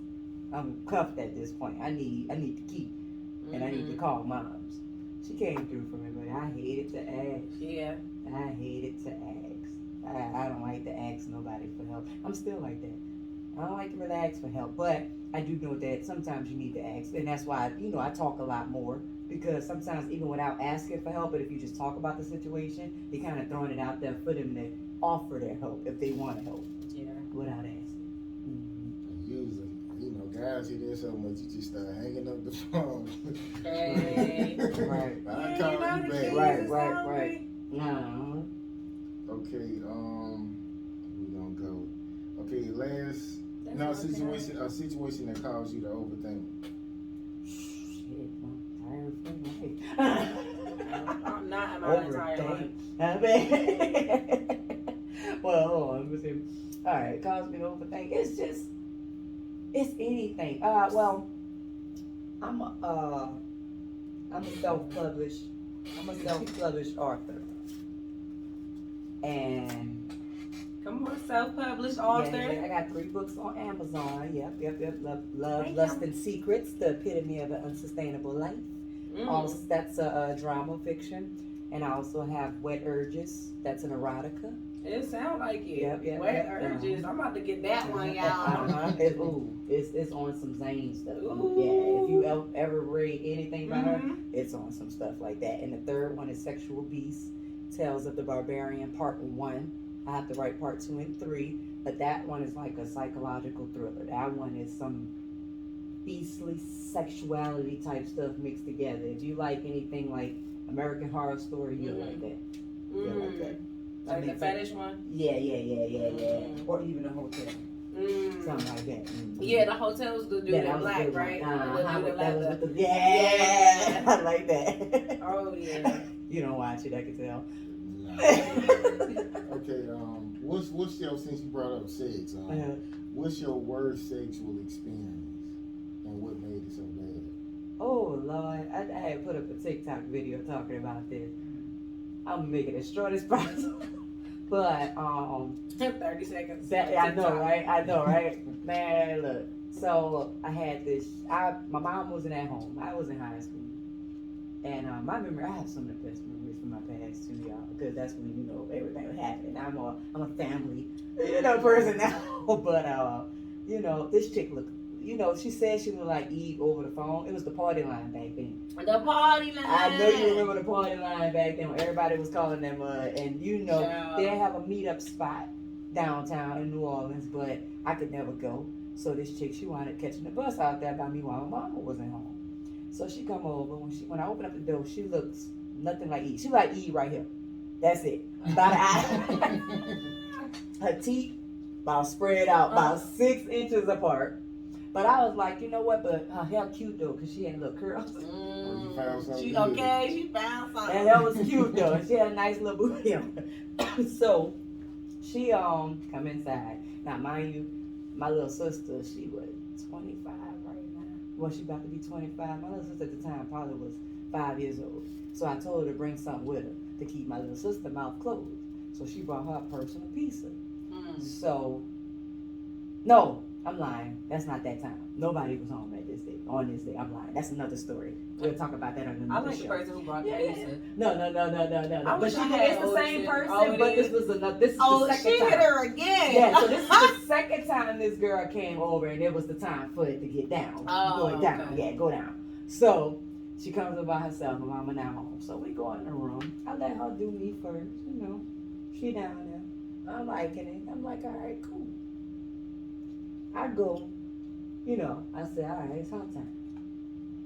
I'm cuffed at this point. I need to keep. And I need to call moms. She came through for me, but I hated to ask. Yeah. I hated to ask. I don't like to ask nobody for help. I'm still like that. I don't like to really ask for help, but I do know that sometimes you need to ask. And that's why, you know, I talk a lot more. Because sometimes even without asking for help, but if you just talk about the situation, you're kind of throwing it out there for them to offer their help if they want to help. Yeah. Without asking. Mm-hmm. Usually. You know, guys hear that so much, you just start hanging up the phone. Hey. Right. I call you back. Right. No. Okay, we gonna go. Okay, last a situation that caused you to overthink. Shit, I'm tired of I'm not in my entire life. Well, hold on, let me see. All right, caused me to overthink. It's anything. Well, I'm a self-published author, and come on, self-published author. Yeah, I got 3 books on Amazon. Yep. Love, Lust, and Secrets: The Epitome of an Unsustainable Life. Also, that's a drama fiction, and I also have Wet Urges. That's an erotica. It sounds like it. Yep. Wet Urges. I'm about to get that one, y'all. It's on some Zane stuff. Ooh. Yeah, if you ever read anything by her, it's on some stuff like that. And the third one is Sexual Beast, Tales of the Barbarian, Part 1. I have to write Part 2 and 3, but that one is like a psychological thriller. That one is some beastly sexuality type stuff mixed together. If you like anything like American Horror Story, you'll like that. You'll like that. Like the fetish one? Yeah. Or even a hotel. Something like that. Yeah, the hotel's the dude in black, right? Yeah, I like that. Oh, yeah. You don't watch it, I can tell. Okay, what's your, since you brought up sex, what's your worst sexual experience and what made it so bad? Oh Lord, I had put up a TikTok video talking about this. I'm gonna make it as short as possible. But 30 seconds. I know, right? Man, look. So I had this. My mom wasn't at home. I was in high school, and my memory. I have some of the best memories from my past too, y'all, because that's when everything was happening. I'm a family, person now. But this chick looked. She said she looked like Eve over the phone. It was the party line back then. The party line. I know you remember the party line back then when everybody was calling them and they have a meetup spot downtown in New Orleans, but I could never go. So this chick, she wound up catching the bus out there by me while my mama wasn't home. So she come over. When I opened up the door, she looks nothing like Eve. She like Eve right here. That's it. About an eye. Her teeth about spread out, about 6 inches apart. But I was like, you know what? But her hair cute though, cause she had little curls. You found something. She found something. And that was cute though. She had a nice little booty on her. So she come inside. Now mind you, my little sister, she was 25 right now. Well, she about to be 25. My little sister at the time probably was 5 years old. So I told her to bring something with her to keep my little sister mouth closed. So she brought her a personal pizza. So no. I'm lying. That's not that time. Nobody was home at this day. on this day. I'm lying. That's another story. We'll talk about that on I another like show. the person who brought the Yeah. pizza. No. I But wish she I did. had It's the older same sister. person, Oh, it but is? this was another. This is Oh, the she second hit time. her again. Yeah, so this is the second time this girl came over, and it was the time for it to get down. Oh, Go down. okay. Yeah, go down. So she comes up by herself, and mama now home. So we go in the room. I let her do me first, you know. She down there. I'm liking it. I'm like, all right, cool. I go, you know, I say, all right, it's her time.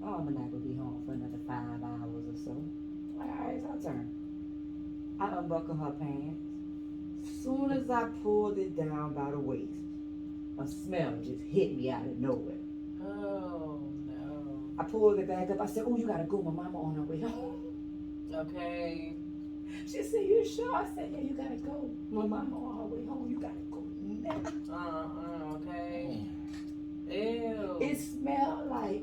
Oh, I'm not gonna be home for another 5 hours or so. All right, it's her turn. I unbuckle her pants. Soon as I pulled it down by the waist, a smell just hit me out of nowhere. Oh, no. I pulled it back up. I said, oh, you gotta go. My mama on her way home. Okay. She said, you sure? I said, yeah, you gotta go. My mama on her way home. You gotta go now. Okay. Ew. It smelled like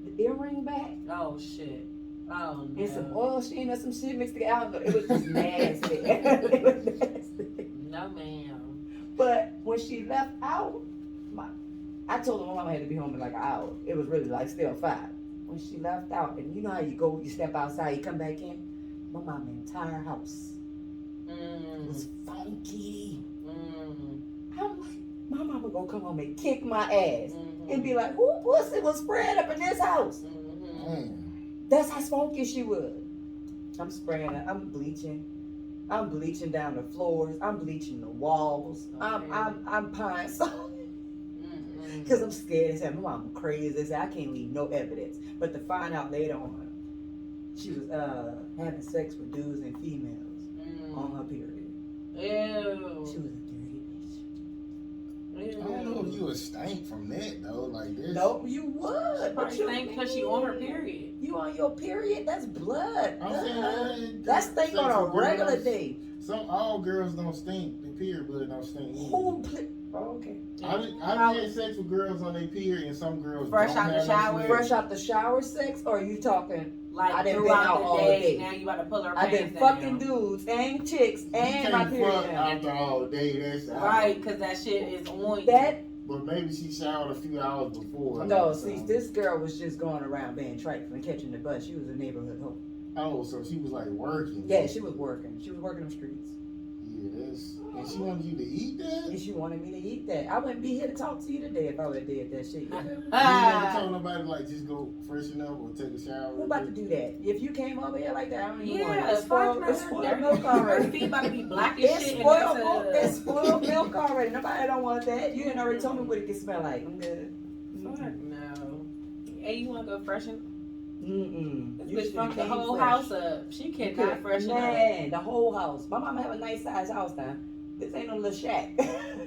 the earring back Oh, shit. Oh, no. and some oil sheen or some shit mixed together. It was just nasty. It was nasty. No, ma'am. But when she left out, I told her my mama had to be home in like an hour. It was really like still 5. When she left out, and you know how you go, you step outside, you come back in. My mama's entire house was funky. I'm like, my mama gonna come home and kick my ass and be like, who pussy was spread up in this house? That's how funky she was. I'm spraying her. I'm bleaching. I'm bleaching down the floors. I'm bleaching the walls. I'm pine salt. Because I'm scared as hell. My mom crazy as hell. I can't leave no evidence. But to find out later on, she was having sex with dudes and females on her period. Ew. She was a dirty bitch. Ew. I don't know if you would stink from that though, like this. Nope, you would. Probably stink because she on her period. You on your period? That's blood. I'm saying That's stink on a regular day. All girls don't stink. The period blood don't stink either. Who? Oh, okay. I've had sex with girls on their period, and some girls Fresh don't out the have no shower? smell. Fresh out the shower sex, or are you talking? I Like done been out throughout all the day, day. now you about to pull her I've pants been down. fucking dudes and chicks You and my can't period. fuck down. after all day. That's Right, because that shit is on you. That But maybe she showered a few hours before. no, or see, something. this girl was just going around being trifling and catching the bus. She was a neighborhood hoe. Oh, so she was like working. Yeah, she was working. She was working them streets. Yeah, that's. And she wanted you to eat that. And she wanted me to eat that. I wouldn't be here to talk to you today if I would have did that shit. You feel me? You never told nobody like just go freshen up or take a shower. Who about to do that? If you came over here like that, I don't even want it. Yeah, It's spoiled, fuck it's no. spoiled milk Her already. feet about to be black as It's shit. spoiled, and it's spoiled milk already. Nobody don't want that. You didn't already told me what it can smell like. I'm good. Fuck no. Hey, you want to go freshen? Mm-mm. This bitch fucked the whole house up. She cannot freshen up. Man, the whole house. My mama have a nice size house now. This ain't no little shack.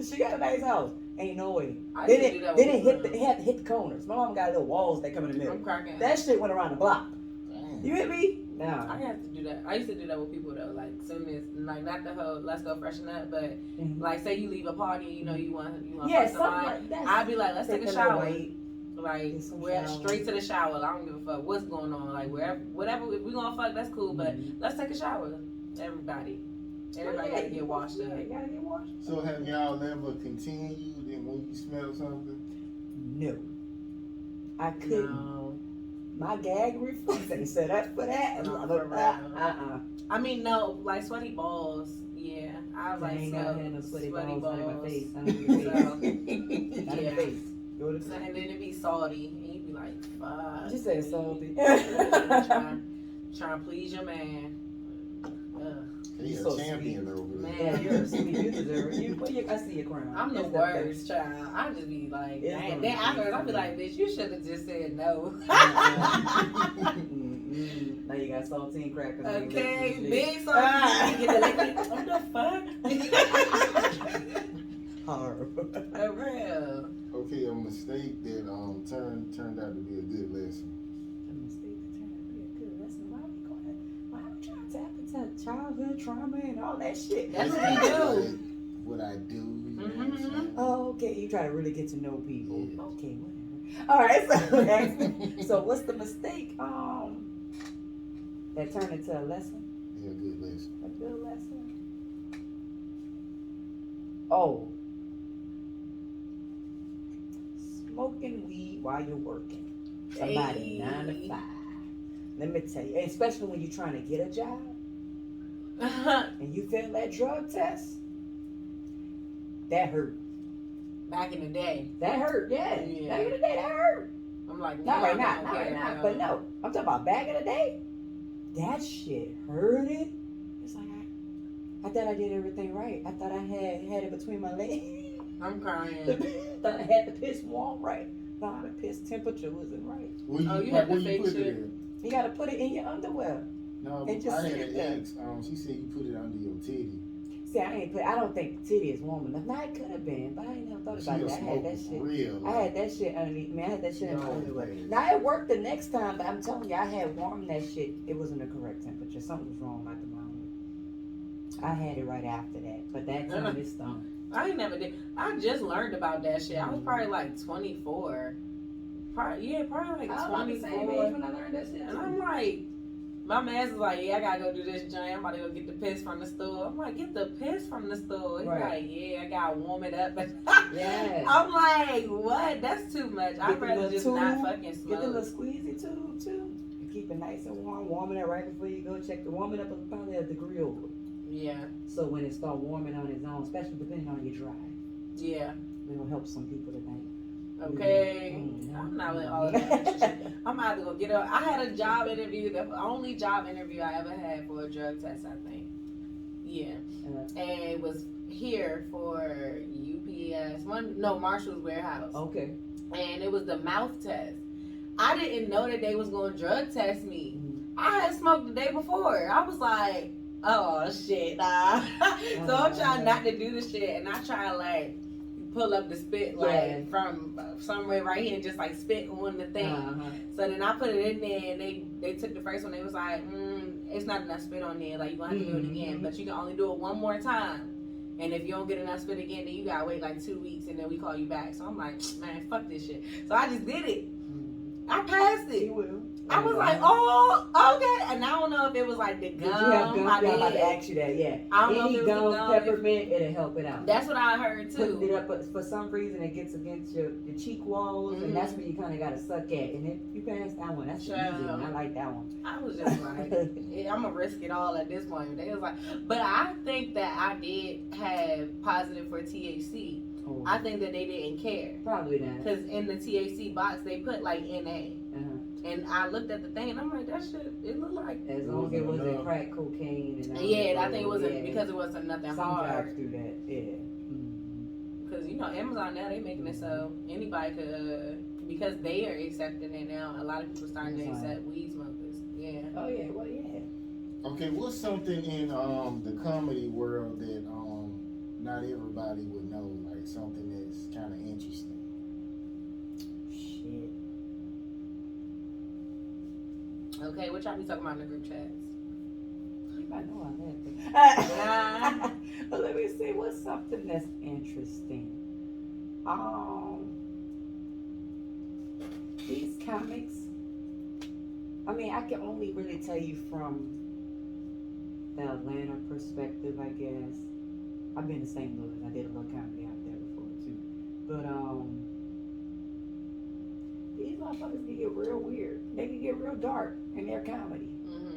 She got a nice house. Ain't no way. I They used to do that with it had to hit the corners. My mama got little walls that come in the middle. I'm cracking. That shit went around the block. Damn. You hear me? I No. have to do that. I used to do that with people though. Like soon as like not the whole let's go freshen up, but Mhm. like say you leave a party, you know you want Yeah, fuck something somebody. like that. I'd be like, let's take a little shower. weight. Like Get some we're shower. straight to the shower. I don't give a fuck what's going on. Like whatever. If we gonna fuck, that's cool. But let's take a shower. Everybody gotta get washed up. Yeah, gotta get washed. So have y'all ever continued and when you smell something? No. I couldn't. No. My gag reflex ain't set up for that. No, for real. Uh. I mean, no, like sweaty balls. Yeah, I I like ain't smell never had no sweaty balls balls. on my face. Not in the face. Not in the Yeah. face. Go to So, and then it be salty, and you be like, fuck. You said salty. trying to please your man. He's You a so champion over there. Man. Yeah, you're sweet. You deserve it. I see your crown. I'm the It's worst, child. I just be like, It's dang. gonna Then be afterwards, I be easy. like, bitch, you should have just said no. Now you got saltine crackers. Okay, big Ah. salty. Get the liquid. What the fuck? Horrible. For real. Okay, a mistake that turned out to be a good lesson. A mistake that turned out to be a good lesson. Why we trying to tap into childhood trauma and all that shit? That's what Like, we do. what I do. You know what I'm saying? Oh, okay. You try to really get to know people. Yeah. Okay, whatever. All right. So, ask me. So what's the mistake? That turned into a lesson. Yeah, good lesson. A good lesson. smoking weed while you're working. Somebody Hey. 9 to 5. Let me tell you, especially when you're trying to get a job and you fail that drug test, that hurt. Back in the day. That hurt, yeah. Yeah. Back in the day, that hurt. I'm like, Not right now, I don't not right care, now. no. But no, I'm talking about back in the day. That shit hurted. It's like I thought I did everything right. I thought I had it between my legs. I'm crying. Thought I had the piss warm right. Thought the piss temperature wasn't right. You had the where fake put shit? it in? You gotta put it in your underwear. No, And just I had sit an there. ex. She said you put it under your titty. See, I don't think the titty is warm enough. Now it could have been, but I ain't never thought She about a it. I had smoker that for shit. real. I had that shit underneath me. I had that shit in my No, underwear. man. Now it worked the next time, but I'm telling you, I had warmed that shit. It wasn't the correct temperature. Something was wrong after my underwear. I had it right after that, but that time it stunk. I ain't never did. I just learned about that shit. I was probably like 24. Probably like I was the same 24. age when I learned that shit. And I'm like, my man's like, yeah, I gotta go do this joint. I'm about to go get the piss from the store. I'm like, get the piss from the store. He's Right. like, yeah, I gotta warm it up. Yeah. I'm like, what? That's too much. I'd Get the rather little just tube, not fucking Get the smoke. little squeezy tube too. And keep it nice and warm. Warming it right before you go. Check the warming up probably a degree over. Yeah, So when it start warming on its own, especially depending on your drive, yeah. it'll help some people tonight. Okay. Mm-hmm. I'm not with all of that extra shit. I'm about to go get up. I had a job interview, the only job interview I ever had for a drug test, I think. Yeah. And it was here for UPS. Marshall's Warehouse. Okay. And it was the mouth test. I didn't know that they was going to drug test me. Mhm. I had smoked the day before. I was like, oh shit, nah. So I'm trying not to do the shit, and I try to like pull up the spit like from somewhere right here and just like spit on the thing. So then I put it in there, and they took the first one. They was like, it's not enough spit on there. Like you gonna have to do it again, but you can only do it one more time. And if you don't get enough spit again, then you gotta wait like 2 weeks, and then we call you back. So I'm like, man, fuck this shit. So I just did it. I passed it. You will. I was like, oh, okay. And I don't know if it was like the Did you have gum. gum? I Yeah, I'm about to did. ask you that. Yeah. I don't know Any if it was gum, the gum. peppermint, it'll help it out. That's what I heard too. Putting it up, but for some reason it gets against your cheek walls, and that's where you kind of got to suck at. And if you pass that one, that's the easy one. I like that one. I was just like, yeah, I'm gonna risk it all at this point. They was like, but I think that I did have positive for THC. Oh, I think that they didn't care probably not. because in the THC box they put like NA, and I looked at the thing and I'm like, that shit, it looked like. As long as it wasn't crack cocaine and all Yeah, that, I think it wasn't because it wasn't nothing some hard. jobs do that. Yeah. Because you know Amazon now they making it so anybody could because they are accepting it now. A lot of people starting to accept weed smokers. Yeah. Oh yeah. Well yeah. Okay, what's something in the comedy world that not everybody would know, like something that's kind of interesting? Shit. Okay, what y'all be talking about in the group chats? You might know all that. But let me see. What's something that's interesting? These comics. I mean, I can only really tell you from the Atlanta perspective, I guess. I've been to St. Louis. I did a little comedy out there before too. But these motherfuckers can get real weird. They can get real dark in their comedy.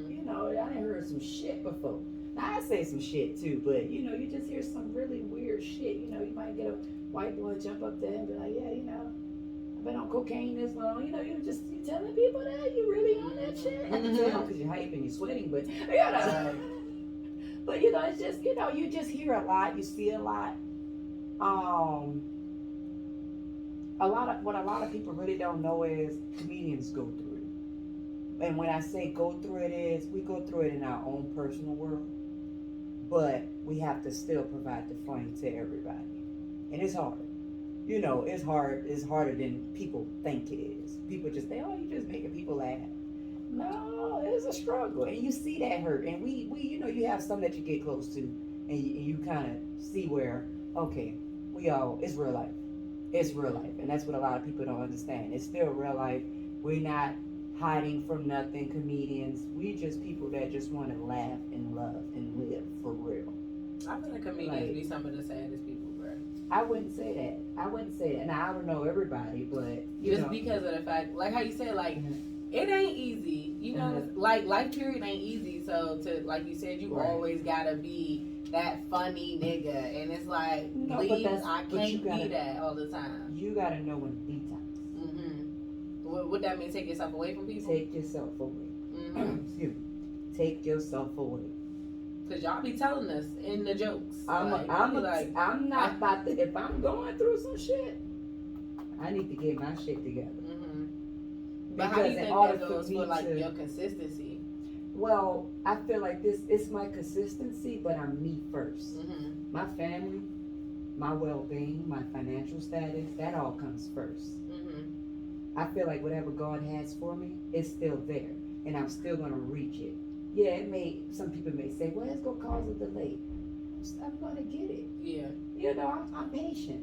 You know, I done heard some shit before. Now I say some shit too, but you know, you just hear some really weird shit. You know, you might get a white boy jump up there and be like, yeah, you know, I've been on cocaine this long. You know, you telling people that you really on that shit. I can tell because you're hype and you're sweating, but you know. But you know, it's just, you know, you just hear a lot, you see a lot. What a lot of people really don't know is comedians go through it. And when I say go through it is, we go through it in our own personal world, but we have to still provide the funny to everybody. And it's hard. You know, it's hard. It's harder than people think it is. People just think, oh, you're just making people laugh. No, it's a struggle, and you see that hurt. And we, you know, you have some that you get close to, and you kind of see where, okay, it's real life. It's real life, and that's what a lot of people don't understand. It's still real life. We're not hiding from nothing, comedians. We just people that just want to laugh and love and live for real. I feel like comedians be some of the saddest people, bro. I wouldn't say that. I wouldn't say that. Now I don't know everybody, but you Just know. because of the fact, like how you said, like Mhm. it ain't easy. You know, like life period ain't easy. So to like you said, you Right. always gotta be that funny nigga, and it's like, No, please, but I but you can't gotta, be that all the time. You gotta know when to detox. What that mean? Take yourself away from people? Take yourself away. Excuse me. Take yourself away. Cause y'all be telling us in the jokes. I'm not about to. If I'm going through some shit, I need to get my shit together. But how do you think that goes for like your consistency? Well, I feel like it's my consistency, but I'm me first. My family, my well-being, my financial status, that all comes first. I feel like whatever God has for me is still there, and I'm still gonna reach it. Yeah, some people may say, well, it's gonna cause a delay. I'm gonna get it. Yeah. You know, I'm patient.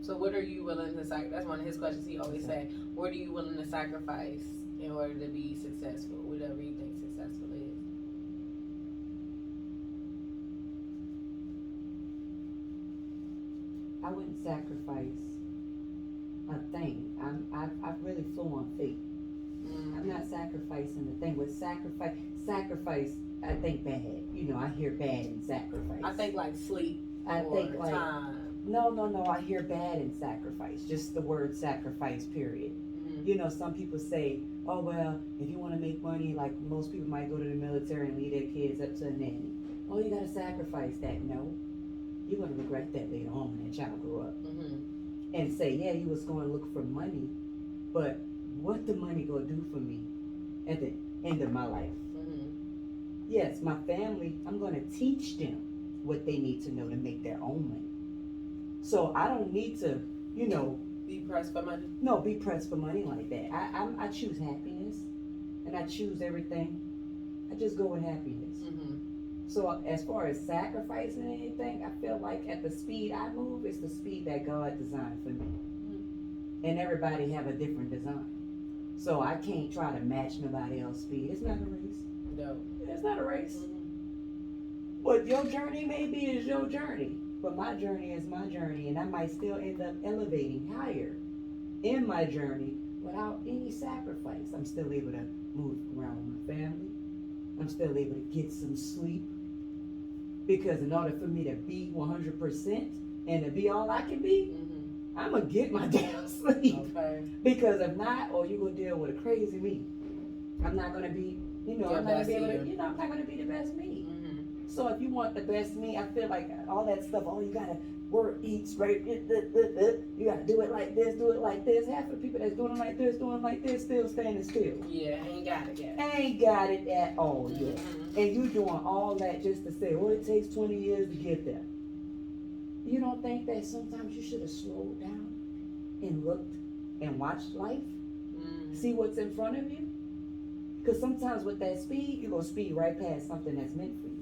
So what are you willing to sacrifice? That's one of his questions he always said. What are you willing to sacrifice in order to be successful? Whatever you think successful is. I wouldn't sacrifice a thing. I've really flew on faith. I'm not sacrificing the thing. With sacrifice, I think bad. You know, I hear bad in sacrifice. I think like sleep. I think like time. No. I hear bad in sacrifice. Just the word sacrifice. Period. You know, some people say, oh well, if you want to make money, like most people might go to the military and leave their kids up to a nanny. Oh, you gotta sacrifice that. No, you're gonna regret that later on when that child grow up. And say, yeah, you was going to look for money, but what the money gonna do for me at the end of my life? Yes, my family, I'm gonna teach them what they need to know to make their own money. So I don't need to, you know, be pressed for money. No, be pressed for money like that. I choose happiness, and I choose everything. I just go with happiness. So as far as sacrificing anything, I feel like at the speed I move, it's the speed that God designed for me. And everybody have a different design. So I can't try to match nobody else's speed. It's not a race. No. It's not a race. What your journey maybe is your journey. But my journey is my journey. And I might still end up elevating higher in my journey without any sacrifice. I'm still able to move around with my family. I'm still able to get some sleep. Because in order for me to be 100% and to be all I can be, I'm going to get my damn sleep. Okay. Because if not, you're going to deal with a crazy me. I'm not going to be, I'm not going to be able to, I'm not going to be the best me. So if you want the best me, I feel like all that stuff, you got to work, eat, right, you got to do it like this. Half of the people that's doing it like this, still standing still. Yeah, ain't got it yet. Ain't got it at all yet. And you doing all that just to say, it takes 20 years to get there. You don't think that sometimes you should have slowed down and looked and watched life? See what's in front of you? Because sometimes with that speed, you're going to speed right past something that's meant for you.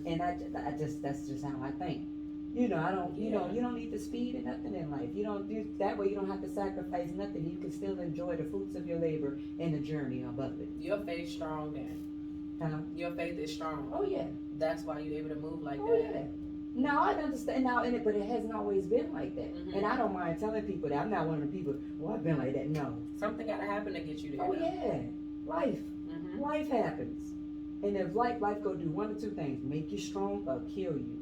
And that's just how I think. You don't need to speed or nothing in life. That way you don't have to sacrifice nothing. You can still enjoy the fruits of your labor and the journey above it. Your faith's strong then. Your faith is strong. Oh yeah. That's why you're able to move like that. Yeah. No, I understand now, but it hasn't always been like that. And I don't mind telling people that. I'm not one of the people, I've been like that. No. Something gotta happen to get you there. Oh yeah. Life. Life happens. And if life go do one or two things, make you strong or kill you.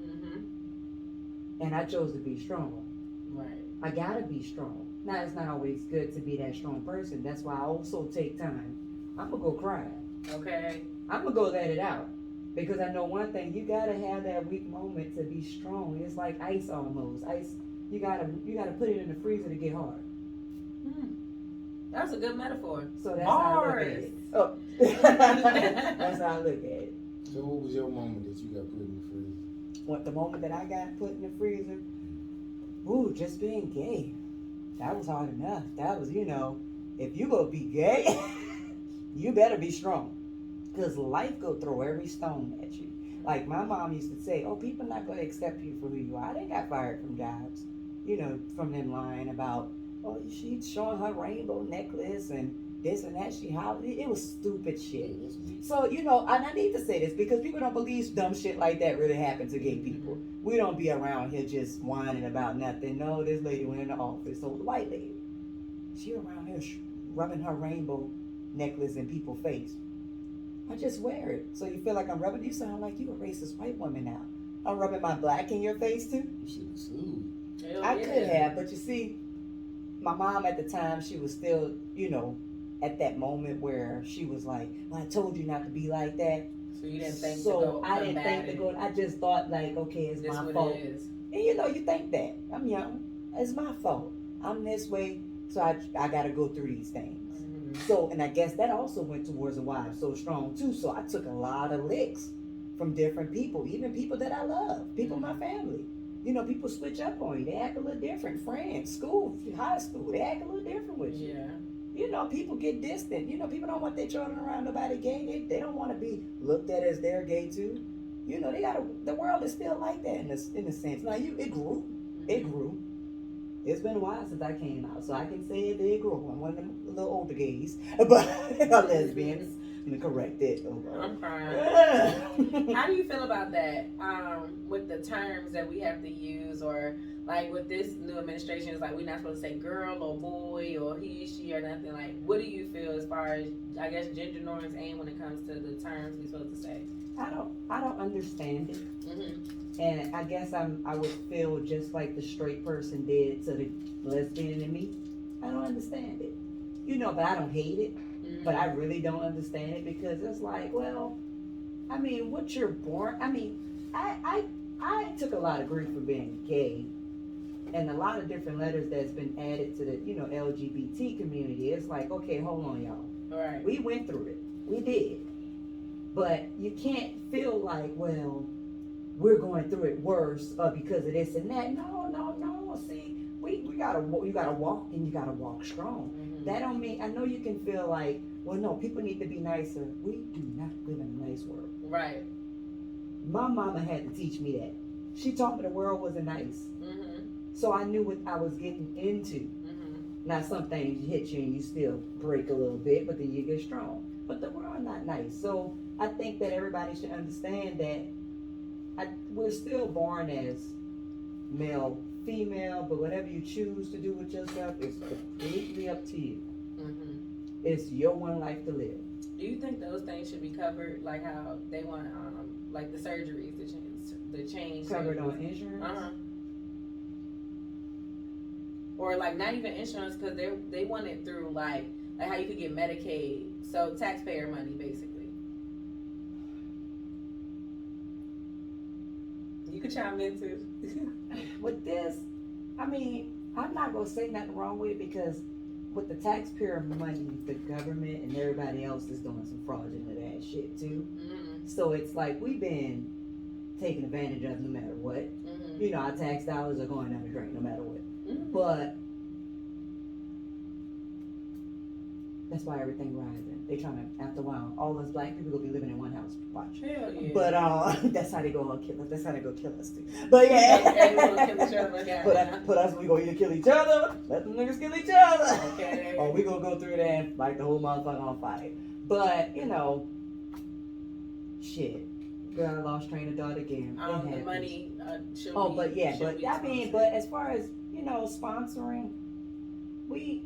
And I chose to be strong. Right. I gotta be strong. Now it's not always good to be that strong person. That's why I also take time. I'm gonna go cry. Okay. I'm gonna go let it out. Because I know one thing, you gotta have that weak moment to be strong. It's like ice almost. Ice, you gotta put it in the freezer to get hard. That's a good metaphor. So that's how I look at it. Oh. That's how I look at it. So what was your moment that you got put in the freezer? What, the moment that I got put in the freezer? Ooh, just being gay. That was hard enough. That was, if you gonna be gay, you better be strong. Because life go throw every stone at you. Like my mom used to say, people not going to accept you for who you are. They got fired from jobs, from them lying about, she's showing her rainbow necklace and this and that. She hollered. It was stupid shit. Yeah, that's weak. So, and I need to say this because people don't believe dumb shit like that really happens to gay people. We don't be around here just whining about nothing. No, this lady went in the office. So the white lady, she around here rubbing her rainbow necklace in people's face. I just wear it. So you feel like I'm rubbing, you sound like you a racist white woman now. I'm rubbing my black in your face too. You should have sued. I could have, but you see, my mom at the time, she was still, at that moment where she was like, well, I told you not to be like that. So you didn't think so to go I didn't think to go. I just thought like, okay, it's this my what fault. it is. And you think that. I'm young. It's my fault. I'm this way, so I gotta go through these things. Mm-hmm. So, and I guess that also went towards a why I'm so strong too. So I took a lot of licks from different people, even people that I love, people in my family. People switch up on you. They act a little different. Friends, school, high school, they act a little different with you. Yeah. People get distant. People don't want their children around nobody gay. They don't want to be looked at as they're gay too. The world is still like that in a sense. Now it grew. It grew. It's been a while since I came out, so I can say it did grow. I'm one of them little older gays, but lesbians. I'm gonna correct it. I'm crying. How do you feel about that? With the terms that we have to use, or like with this new administration, it's like we're not supposed to say girl or boy or he, she, or nothing. Like, what do you feel as far as I guess gender norms and when it comes to the terms we're supposed to say? I don't understand it. Mm-hmm. And I guess I would feel just like the straight person did to the lesbian in me. I don't understand it. But I don't hate it. Mm-hmm. But I really don't understand it because it's like, well, what you're born. I took a lot of grief for being gay, and a lot of different letters that's been added to the LGBT community. It's like, okay, hold on, y'all. All right. We went through it. We did. But you can't feel like, well, we're going through it worse because of this and that. No. See, you gotta walk and you gotta walk strong. Mm-hmm. That don't mean, I know you can feel like, well, no, people need to be nicer. We do not live in a nice world. Right. My mama had to teach me that. She taught me the world wasn't nice. Mm-hmm. So I knew what I was getting into. Mm-hmm. Now, some things hit you and you still break a little bit, but then you get strong. But the world not nice. So I think that everybody should understand that we're still born as male, female, but whatever you choose to do with yourself is completely up to you. Mm-hmm. It's your one life to live. Do you think those things should be covered, like how they want, like the surgeries, the change Covered surgeries? on insurance? Uh-huh. Or like not even insurance, because they want it through like how you could get Medicaid, so taxpayer money basically. You could chime in too. With this, I'm not gonna say nothing wrong with it because with the taxpayer money, the government and everybody else is doing some fraudulent ass shit too. Mm-hmm. So it's like we've been taken advantage of no matter what. Mm-hmm. Our tax dollars are going down the drain no matter what. Mm-hmm. But that's why everything rising. They trying to, after a while, all us black people will be living in one house. Watch. Hell yeah. But that's how they go kill us. That's how they go kill us too. But yeah. Everyone will kill each other. Yeah. Put us, we gonna either kill each other, let them niggas kill each other. Okay. Or we gonna go through there and light the whole motherfucker on fire. But, shit. Girl, I lost train of thought again. The money should Oh, be, but yeah, should but be but as far as, sponsoring, we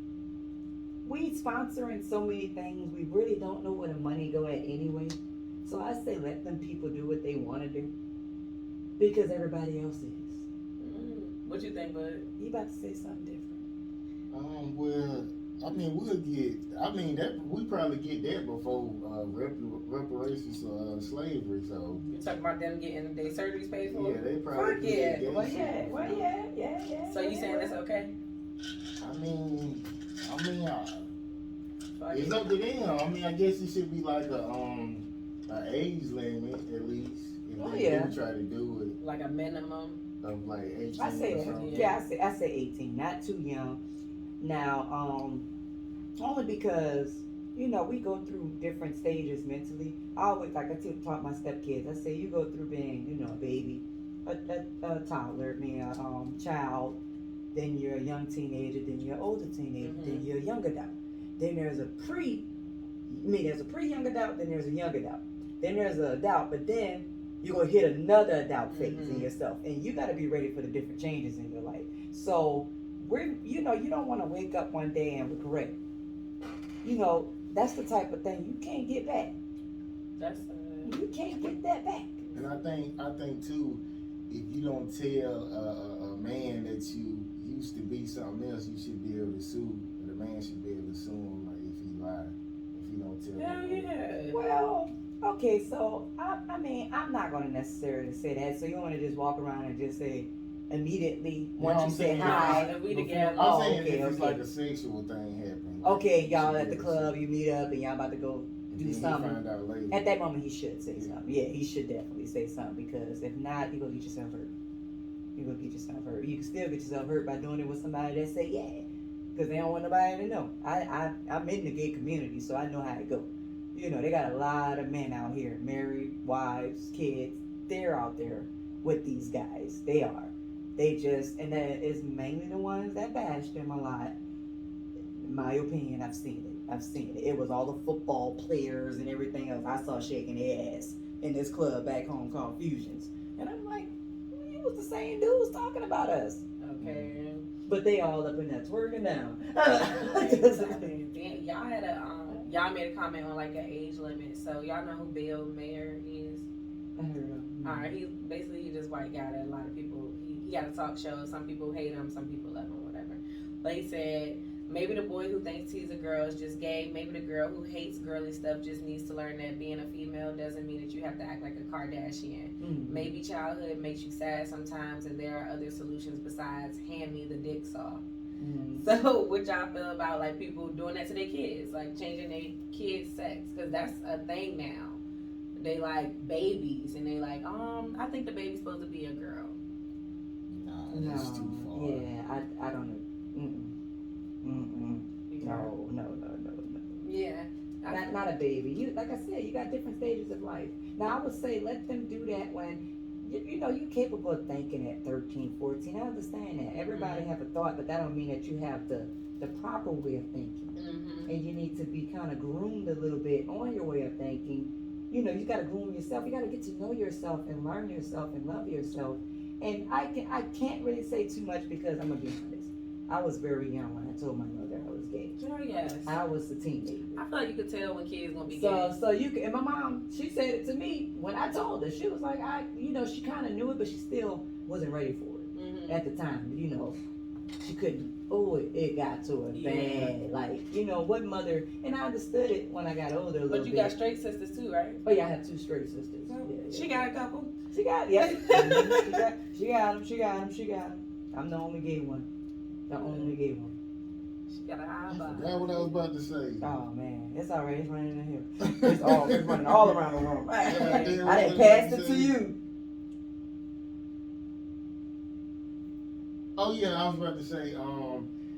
sponsoring so many things, we really don't know where the money go at anyway. So I say let them people do what they want to do. Because everybody else is. What you think, bud? You about to say something different. Well, we'll get. That we probably get that before reparations or slavery. So You talking about them getting their surgeries paid for? yeah, they probably. Fuck yeah. get Well, that yeah. So you saying that's okay? Fuck It's it. up to them. I guess it should be like a age limit at least. If they do try to do it Like a minimum. of like 18 I say, or something. I say 18, not too young. Now, only because, we go through different stages mentally. I always, like I taught my stepkids, I say you go through being, a baby, a toddler, a child, then you're a young teenager, then you're an older teenager, then you're a young adult, then there's a there's a pre-young adult, then there's a young adult, then there's an adult, but then you're gonna hit another adult phase in yourself, and you got to be ready for the different changes in your life. So you don't want to wake up one day and regret. That's the type of thing you can't get back. You can't get that back. And I think too, if you don't tell a man that you used to be something else, you should be able to sue. The man should be able to sue him, like if he lied, if you don't tell Hell him. yeah. Well, okay, so I mean, I'm not going to necessarily say that. So you want to just walk around and just say immediately once you say hi. We together. I'm saying okay, if it's okay. like a sexual thing happening. Okay, y'all at the club, you meet up and y'all about to go do something. Find out later. At that moment, he should say something. Yeah, he should definitely say something, because if not, you're going to get yourself hurt. You're going to get yourself hurt. You can still get yourself hurt by doing it with somebody that say, yeah, because they don't want nobody to know. I'm in the gay community, so I know how it go. They got a lot of men out here, married, wives, kids. They're out there with these guys. They are. They just, and that is mainly the ones that bash them a lot. In my opinion, I've seen it. It was all the football players and everything else I saw shaking their ass in this club back home called Fusions. And I'm like, it was the same dudes talking about us. Okay. But they all up in that twerking now. Y'all had y'all made a comment on like an age limit. So y'all know who Bill Mayer is? I heard him. Alright, he's this white guy that a lot of people, he got a talk show. Some people hate him, some people love him, whatever. But he said, maybe the boy who thinks he's a girl is just gay. Maybe the girl who hates girly stuff just needs to learn that being a female doesn't mean that you have to act like a Kardashian. Mm-hmm. Maybe childhood makes you sad sometimes, and there are other solutions besides hand me the dick saw. Mm-hmm. So what y'all feel about like people doing that to their kids, like changing their kids' sex? Because that's a thing now. They like babies, and they like, I think the baby's supposed to be a girl. Nah, that's too far. Yeah, I don't know. No. Yeah. Not a baby. You, like I said, you got different stages of life. Now, I would say let them do that when, you're capable of thinking at 13, 14. I understand that. Everybody have a thought, but that don't mean that you have the proper way of thinking. Mm-hmm. And you need to be kind of groomed a little bit on your way of thinking. You got to groom yourself. You got to get to know yourself and learn yourself and love yourself. And I can't really say too much, because I'm going to be honest. I was very young when I told my mother I was gay. Oh, yes. I was a teenager. I feel like you could tell when kids gonna be gay. So you could, and my mom, she said it to me when I told her. She was like, she kind of knew it, but she still wasn't ready for it at the time. She couldn't. Oh, it got to her bad. Like, what mother? And I understood it when I got older a little bit. But you got straight sisters too, right? Oh yeah, I have two straight sisters. Yeah. She got a couple. She got she got them. I'm the only gay one. The only gay one. She got a high I vibe. forgot what I was about to say. Oh man, it's all right. It's running in here. It's running all around the room. I didn't what pass I it was to saying. you. Oh yeah, I was about to say,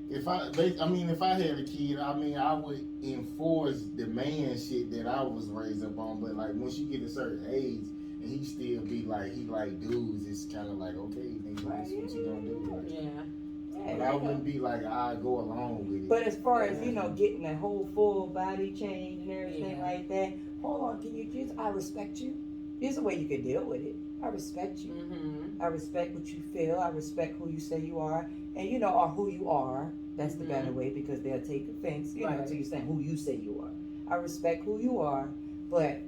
if I had a kid, I would enforce the man shit that I was raised up on. But like once you get a certain age, and he still be like, he like dudes, it's kind of like, okay, nigga, that's what you gonna do. Like, Yeah. but I wouldn't be like, I go along with it. But as far as getting that whole full body change and everything like that, hold on, can you just? I respect you. There's a way you can deal with it. I respect you. Mm-hmm. I respect what you feel. I respect who you say you are, and or who you are. That's the better way, because they'll take offense, to you saying who you say you are. I respect who you are, but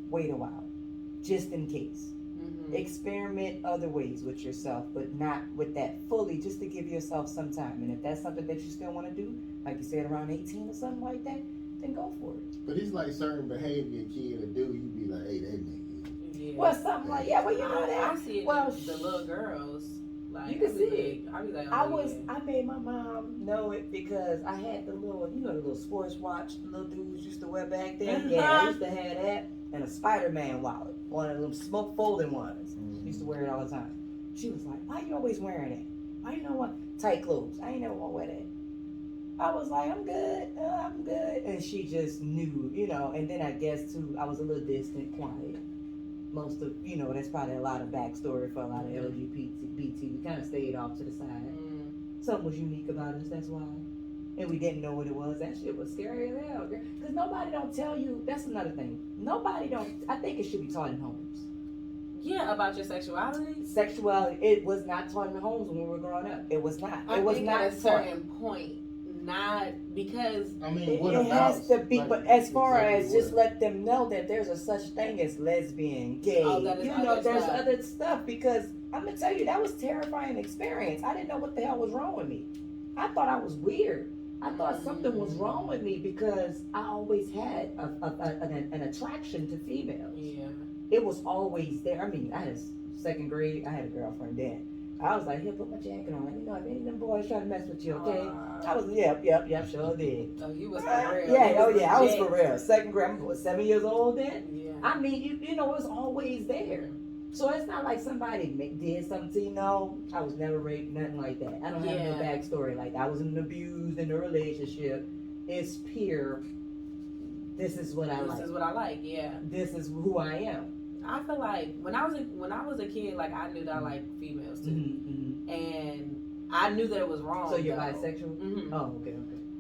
wait a while, just in case. Mm-hmm. Experiment other ways with yourself, but not with that fully, just to give yourself some time. And if that's something that you still want to do, like you said, around 18 or something like that, then go for it. But it's like certain behavior a kid will do, you be like, hey, that nigga. Yeah. Well, something like, well, you know that. I see it Well, with the little girls. Like, you can see it. I be like, oh, I made my mom know it because I had the little, the little sports watch the little dudes used to wear back then. Yeah, I used to have that, and a Spider-Man wallet, one of them smoke folding ones. Used to wear it all the time. She was like, why you always wearing that? Why you don't want tight clothes? I ain't never want to wear that. I was like, I'm good. And she just knew, and then I guess too, I was a little distant, quiet. Most of, that's probably a lot of backstory for a lot of LGBT. We kind of stayed off to the side. Something was unique about us, that's why. and we didn't know what it was. That shit was scary as hell, girl. Because nobody don't tell you. That's another thing. Nobody don't. I think it should be taught in homes. Yeah, about your sexuality. Sexuality. It was not taught in the homes when we were growing up. It was not. It was think not at a taught. certain point. Not because I mean, It has to be, like, but as far exactly as just what? let them know that there's a such thing as lesbian, gay, Oh, that is you know, other there's stuff. other stuff. Because I'm gonna tell you, that was a terrifying experience. I didn't know what the hell was wrong with me. I thought I was weird. I thought something was wrong with me because I always had an attraction to females. yeah. It was always there. I mean, I had second grade. I had a girlfriend then. I was like, here, put my jacket on. You know, if any of them boys try to mess with you, okay? I was, yep, sure did. Oh, you was for real. Yeah, You oh yeah, I was legit. for real. Second grade, I was 7 years old then. Yeah. I mean, you know, it was always there. So it's not like somebody did something to you. No, I was never raped, nothing like that. I don't have no Yeah. backstory like that. I wasn't abused in a relationship. It's pure. This is what I like. This is what I like. Yeah. This is who I am. I feel like when I was a kid, like I knew that I liked females too, and I knew that it was wrong. So you're though. bisexual? Mhm. Oh, okay.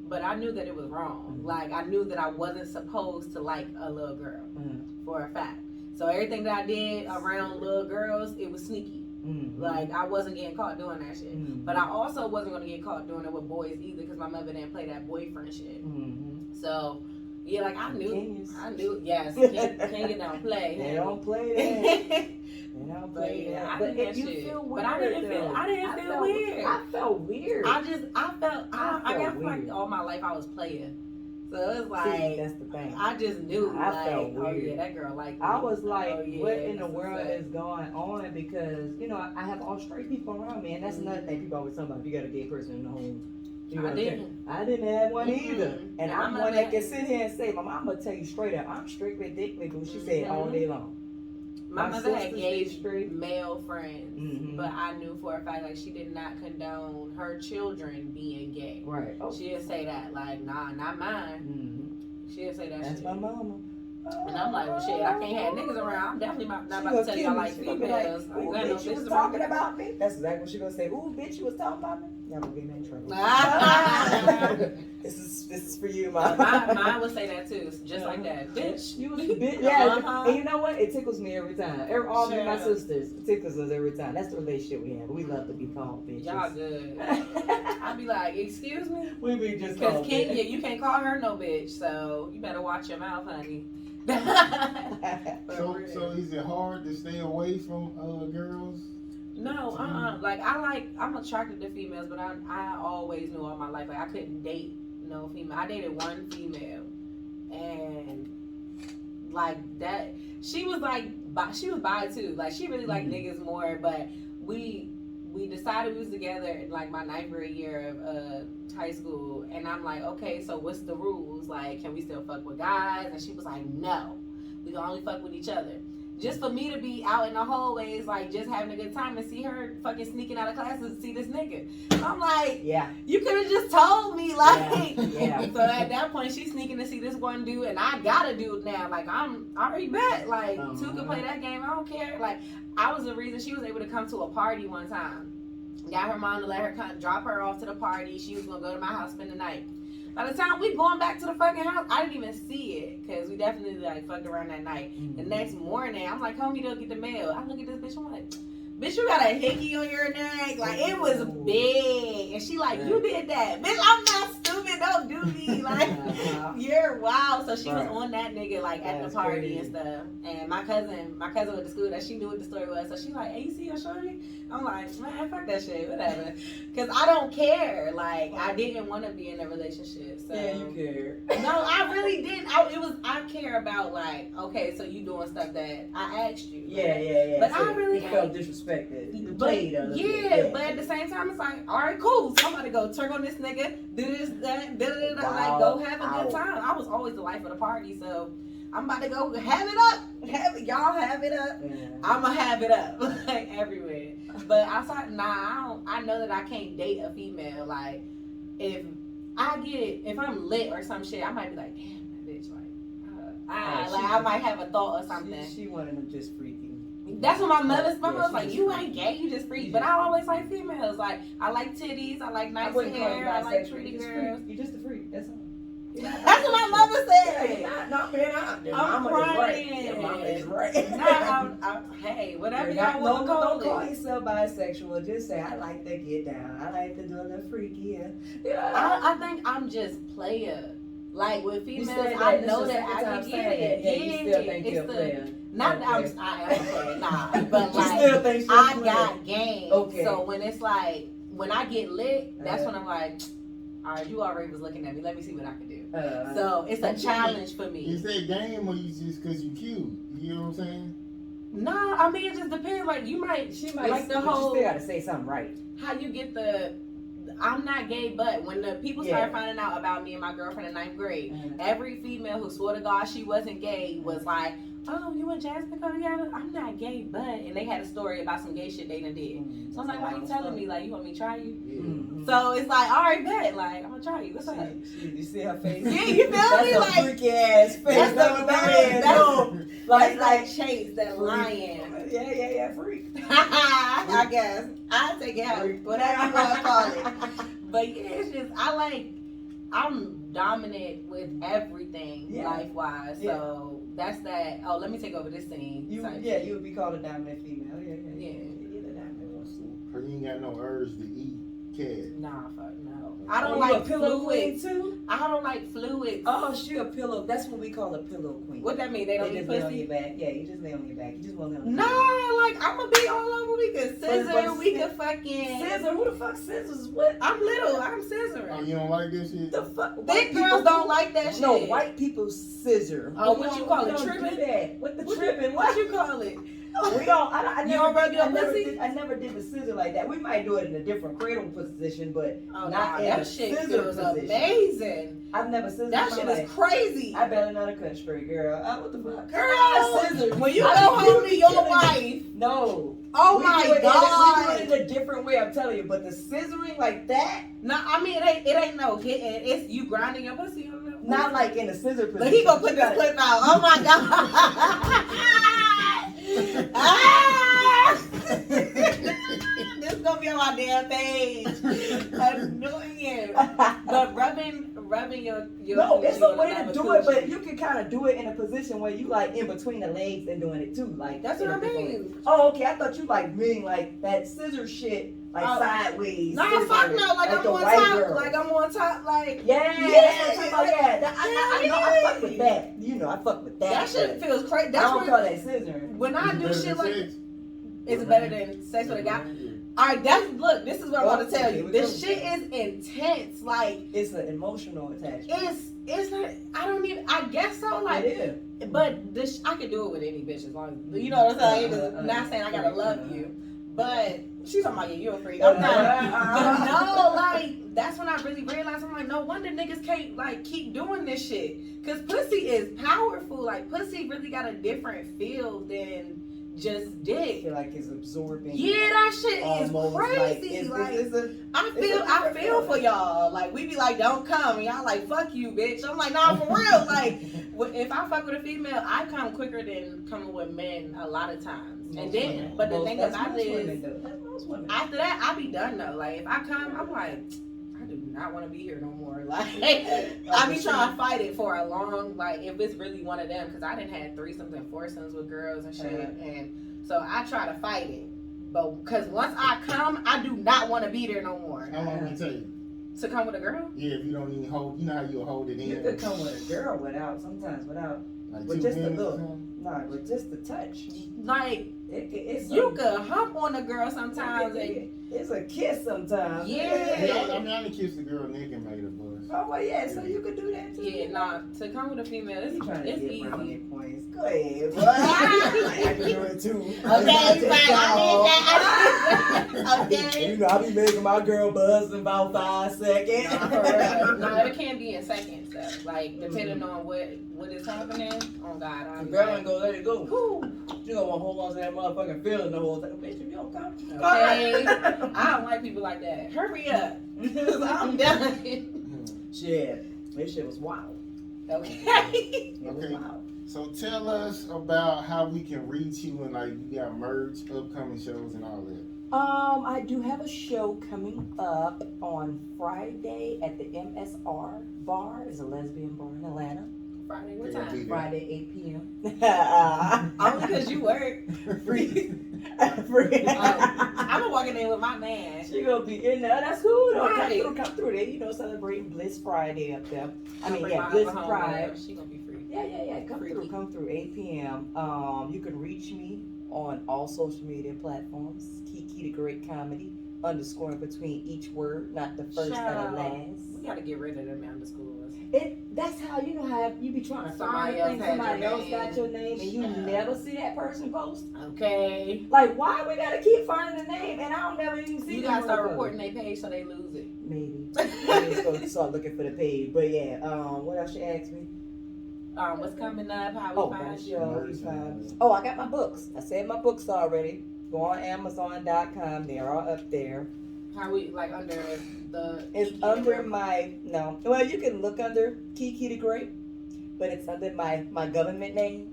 But I knew that it was wrong. Like I knew that I wasn't supposed to like a little girl for a fact. So everything that I did around little girls, it was sneaky. Like I wasn't getting caught doing that shit. But I also wasn't gonna get caught doing it with boys either, because my mother didn't play that boyfriend shit. So yeah, like I knew, yes, Kenya don't play. They don't play that. They don't But play yeah, that. I But did if that you shit. feel weird, But I didn't feel weird. I felt weird. I felt I felt like weird. all my life I was playing. So it's like, See, that's the thing. I just knew, I like, felt oh weird. yeah, that girl like me. I was like, Oh, yeah, what in the this is world it. is going on? Because, you know, I have all straight people around me, and that's another thing people always talk about. If you got a gay person in the home, you I know, didn't. I didn't have one Mhm. either. And And I'm my one mother- that can sit here and say, my mom will tell you straight up, I'm strictly dickly, boo. She said all day long. My mother had sisters, gay they straight. male friends, Mhm. but I knew for a fact, like, she did not condone her children being gay. Right. Oh. She didn't say that, like, nah, not mine. She didn't say that That's shit. my mama. And I'm like, well, shit, I can't have niggas around. I'm definitely not She about gonna to tell you I kill me. like She gonna be like, females. ooh, I got no bitch, you was business talking around about me. That's exactly what she gonna say. Ooh, bitch, you was talking about me. Y'all gonna get me in trouble. This is for you, mom. Mine would say that too, just like that. Bitch. You was a bitch. Yeah. Uh-huh. And you know what? It tickles me every time. All me and my Sure. sisters, it tickles us every time. That's the relationship we have. We love to be called bitches. Y'all good. I'd be like, excuse me? we be just Because called Kenya, bitches. you can't call her no bitch, so you better watch your mouth, honey. So is it hard to stay away from girls? No, like I'm attracted to females, but I always knew all my life, like I couldn't date no female. I dated one female, and like that, she was bi too. Like she really liked niggas more, but we decided we was together in like my 9th grade year of high school, and I'm like, okay, so what's the rules? Like, can we still fuck with guys? And she was like, no, we can only fuck with each other. Just for me to be out in the hallways, like just having a good time, and see her fucking sneaking out of class to see this nigga. I'm like, Yeah. you could have just told me, like. Yeah. So at that point, she's sneaking to see this one dude, and I got a dude now. Like I already bet. Like two can play that game. I don't care. Like I was the reason she was able to come to a party one time. Got her mom to let her drop her off to the party. She was gonna go to my house, spend the night. By the time we going back to the fucking house, I didn't even see it, because we definitely like fucked around that night. The next morning, I'm like, homie, don't get the mail. I look at this bitch, I'm like, bitch, you got a hickey on your neck. Like, it was big. And she like, you did that. Bitch, I'm not stupid. Don't do me. Like, you're wild. So she was on that nigga, like, at the party and stuff. And my cousin went to school, that she knew what the story was. So she like, hey, you see your shorty? I'm like, man, fuck that shit. Whatever. Because I don't care. Like, I didn't want to be in a relationship. So. Yeah, you care. No, I really didn't. I care about, like, okay, so you doing stuff that I asked you. Yeah. But so I really you felt disrespected. You But played a little bit. yeah, but at the same time, it's like, all right, cool. So I'm about to go turn on this nigga, do this, that, like, go have a good time. I was always the life of the party, so I'm about to go have it up. Y'all have it up. Yeah. I'ma have it up, like, everywhere. But outside, I know that I can't date a female. Like, if I'm lit or some shit, I might be like, damn, that bitch, like, I might have a thought or something. She wanted them just freaky. That's what my mother Yeah, was like, she's you freaky. ain't gay, you just freak. But I always like females. Like, I like titties, I like nice hair, I like pretty girls. You're just a freak. That's all. That's what my mother said. No, man, I'm mama is right. crying. Your mama is right. Hey, whatever y'all want to Don't call call it. yourself bisexual. Just say, I like to get down. I like to do a little freaky. Yeah. I think I'm just player. Like with females, said I that. know This is that I the can second get time it. saying that. Yeah, you still think it's you're a the player. not that Okay. I am a player, nah. But You like still think you're a I player. got game. Okay. So when it's like when I get lit, that's when I'm like, all right, you already was looking at me. Let me see what I can do. So it's a challenge for me. Is that game or you just because you cute? You know what I'm saying? No, I mean it just depends. Like she might like the whole. You still gotta say something right. How you get the. I'm not gay, but when the people started finding out about me and my girlfriend in 9th grade, every female who swore to God she wasn't gay was like, oh, you and Jasmine come together? I'm not gay, but. And they had a story about some gay shit they done did. So I'm like, why you telling me? Like, you want me to try you? Mm-hmm. So it's like, all right, bet. Like, I'm going to try you. What's up? You see her face? Yeah, you feel That's me? a Like, freaky ass face. that's like Chase, that lion. Yeah, freak. I guess. I take it out. Whatever you want to call it. But yeah, it's just, I'm dominant with everything life-wise. Yeah. So that's that. Oh, let me take over this scene. You would be called a dominant female. Yeah. You're the dominant one. Or you ain't got no urge to eat cat. Nah, fuck no. I don't You like a pillow queen fluids. too? I don't like fluids. Oh, she a pillow. That's what we call a pillow queen. What that mean? They don't They eat just lay on pussy? your back. Yeah, you just lay on your back. You just want to. Nah, like I'm gonna be all over. We could scissor. But We could fucking. Scissor? Who the fuck scissors? What? I'm little. I'm Oh, scissoring. you don't like this shit? The fuck? Thick girls don't like that shit. No, white people scissor. Oh, We what you don't- call we it, don't do tripping? that. What the What tripping? What you call it? We don't. I You never, don't rub your I never pussy? did. I never did the scissor like that. We might do it in a different cradle position, but Oh, not nah, in a that shit scissor feels position. amazing. I've never scissored. That in shit my is life. crazy. I better not have cut straight, girl. What the fuck? Girl, Scissor. when you I go be home to your killing wife. No. Oh We my do it god. we do it in a different way. I'm telling you, but the scissoring like that, No, I mean it ain't no hitting. It's you grinding your pussy on them. not like in a scissor position. But he gonna put this clip out. Oh my god. Ah! This is gonna be on my damn page. Annoying. But rubbing your No, it's coochie a way on to do another it, but coochie. you can kind of do it in a position where you like in between the legs and doing it too. Like That's in what a I different mean. way. Oh, okay. I thought you like mean like that scissor shit, like Oh. sideways. Nah, scissor, fuck no. Like I'm the on white top. girls. Like I'm on top. Like Yeah, that's what I'm talking about. Yeah, I know. I fuck with Yeah. that. You know, I fuck with that. that shit but feels crazy. I That's don't what call that scissor. when I do shit like sex? is it better than sex with a guy? Alright, look, this is what I want to tell you. This shit is intense. Like It's an emotional attachment. it's not I don't even I guess so, like It is. but this I could do it with any bitch as long as you know what I'm saying. I'm not saying I gotta love you. But she's talking about you a freak. I'm not but no, like that's when I really realized I'm like, no wonder niggas can't like keep doing this shit. Cause pussy is powerful. Like pussy really got a different feel than just I dick. feel like it's absorbing. Yeah, that shit is almost crazy. it's Like a, I it's feel a different for feeling. y'all. Like we be like, don't come, and y'all like, fuck you, bitch. I'm like, nah, for real. Like if I fuck with a female, I come quicker than coming with men a lot of times. And then, but the thing about it is, that's most women. after that, I be done though. Like if I come, I'm like, I do not want to be here no more. Like I be trying to fight it for a long, like if it's really one of them, because I done had threesomes and foursomes with girls and shit, and so I try to fight it. But because once I come, I do not want to be there no more. How long it take? To come with a girl? Yeah, if you don't even hold, you know how you'll hold it in. You could come with a girl sometimes without, like with 2 just a minutes or little, something? no, with just a touch. Like It's you could hump on a girl sometimes. And, it's a kiss sometimes. Yeah. Yeah, I mean, I done kissed a girl neck and made a buzz. Oh, well, yeah, so you could do that too. yeah, nah. To come with a female, You trying to it's get easy. brownie points. Go ahead, boy. I can do it too. Okay, I did that. Okay. You know, I be making my girl buzz in about 5 seconds. Nah, for real. No, it can be in seconds though. Like depending on what is happening. Oh God, The I'm girl ain't gonna let it go. Whew. She gonna want to hold on to that motherfucking feeling the whole time. Bitch, if you don't come, Okay. I don't like people like that. Hurry up. I'm done. Shit, this shit was wild. Okay. It was Okay. wild. So tell us about how we can reach you and like you got merch, upcoming shows, and all that. I do have a show coming up on Friday at the MSR Bar. It's a lesbian bar in Atlanta. Friday, what Yeah, time? Friday, 8 p.m. Only because you work. Free. Free. I'm walking in with my man. She gonna be in there. That's cool though. Right. Come through there. You know, celebrating Bliss Friday up there. I mean, Bring yeah, my Bliss husband home Pride. with her. She gonna be free. Yeah. Come through 8 p.m. You can reach me on all social media platforms. Keke The Great Comedy. Underscoring between each word, not the first Child, or the last. We gotta get rid of them underscores. That's how you know how you be trying to Somebody find a thing. else had Somebody your else name. got your name and you Child. never see that person post. Okay. Like, why we gotta keep finding the name and I don't never even see You them gotta start motherfuckers? reporting their page so they lose it. Maybe. Maybe just go start looking for the page. But yeah, what else you asked me? What's coming up? How we find that's you? Oh, I got my books. I said my books already. Go on Amazon.com. They're all up there. How we like under the? It's under my no. Well, you can look under Keke The Great, but it's under my government name,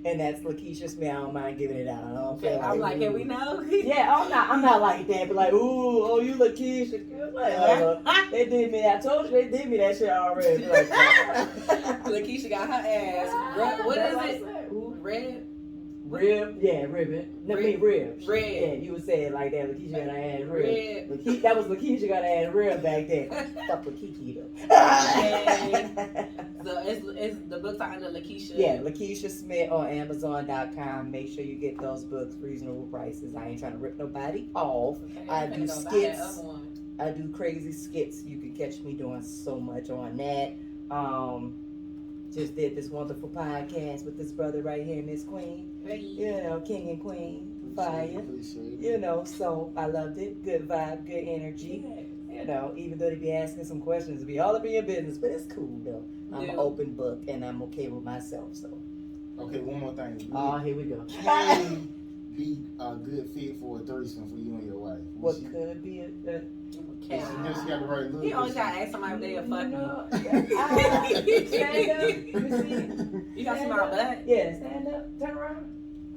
and that's Lakeisha Smith. I don't mind giving it out. I don't feel Okay, I'm like, can we know? Yeah, I'm not like that, but like, you Lakeisha. Whatever. They did me. I told you they did me that shit already. Like, Lakeisha got her ass. What is it? Red. Rib, yeah, ribbon. No, I mean ribs. Rib. Yeah, you would say it like that. Lakeisha got her ass rib. Rib. That was Lakeisha got her ass rib back then. Fuck with Keke though. Okay. So it's the books are under Lakeisha. Yeah, Lakeisha Smith on Amazon.com. Make sure you get those books reasonable prices. I ain't trying to rip nobody off. Okay, I I'm do finna go buy that skits. other one. I do crazy skits. You can catch me doing so much on that. Just did this wonderful podcast with this brother right here, Miss Queen. You know, King and Queen, fire. You know, so I loved it. Good vibe, good energy. You know, even though they be asking some questions, it be all up in your business, but it's cool though. I'm an open book and I'm okay with myself. So. Okay, one more thing. Here we go. Can be a good fit for a threesome for you and your wife? What could be a You just got the right look. He always gotta ask somebody if they'll fuck me. Stand up. Let me see. You got some out butt? Yeah, stand up, turn around.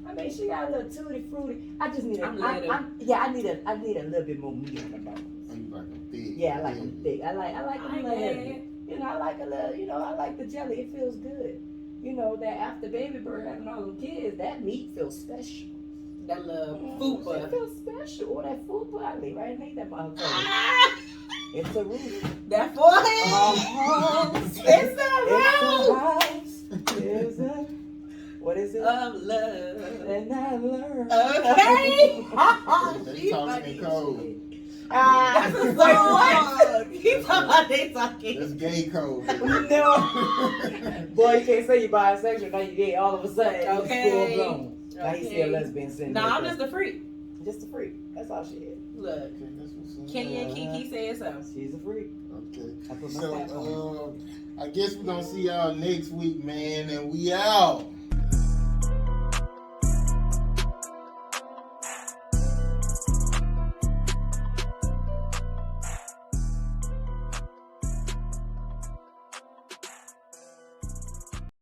I mean, she got a little tutti frutti. I just need I'm little. I need a little bit more meat on the bones. Oh, you like them thick? Yeah, I like them thick. I like them a little mad. heavy. You know, I like a little. You know, I like the jelly. It feels good. You know that after baby birth having all them kids, that meat feels special. That little It fupa. feels special. Oh, that fupa, I leave right make that motherfucker. Ah, It's a roof. that forehead. It's a house. It's a what is it? Of love. And I learned. Okay. They talking in code. That's a song. He talking about they That's talking. gay code. No. Boy, you can't say you bisexual, now you gay all of a sudden. Okay. Full blown. Now you see a Okay. lesbian sitting No, there. I'm just a freak. Just a freak. That's all she is. Look, Okay, that's what's up. Kenya and Keke said so. She's a freak. Okay. I put my cap on. So, I guess we're gonna see y'all next week, man, and we out.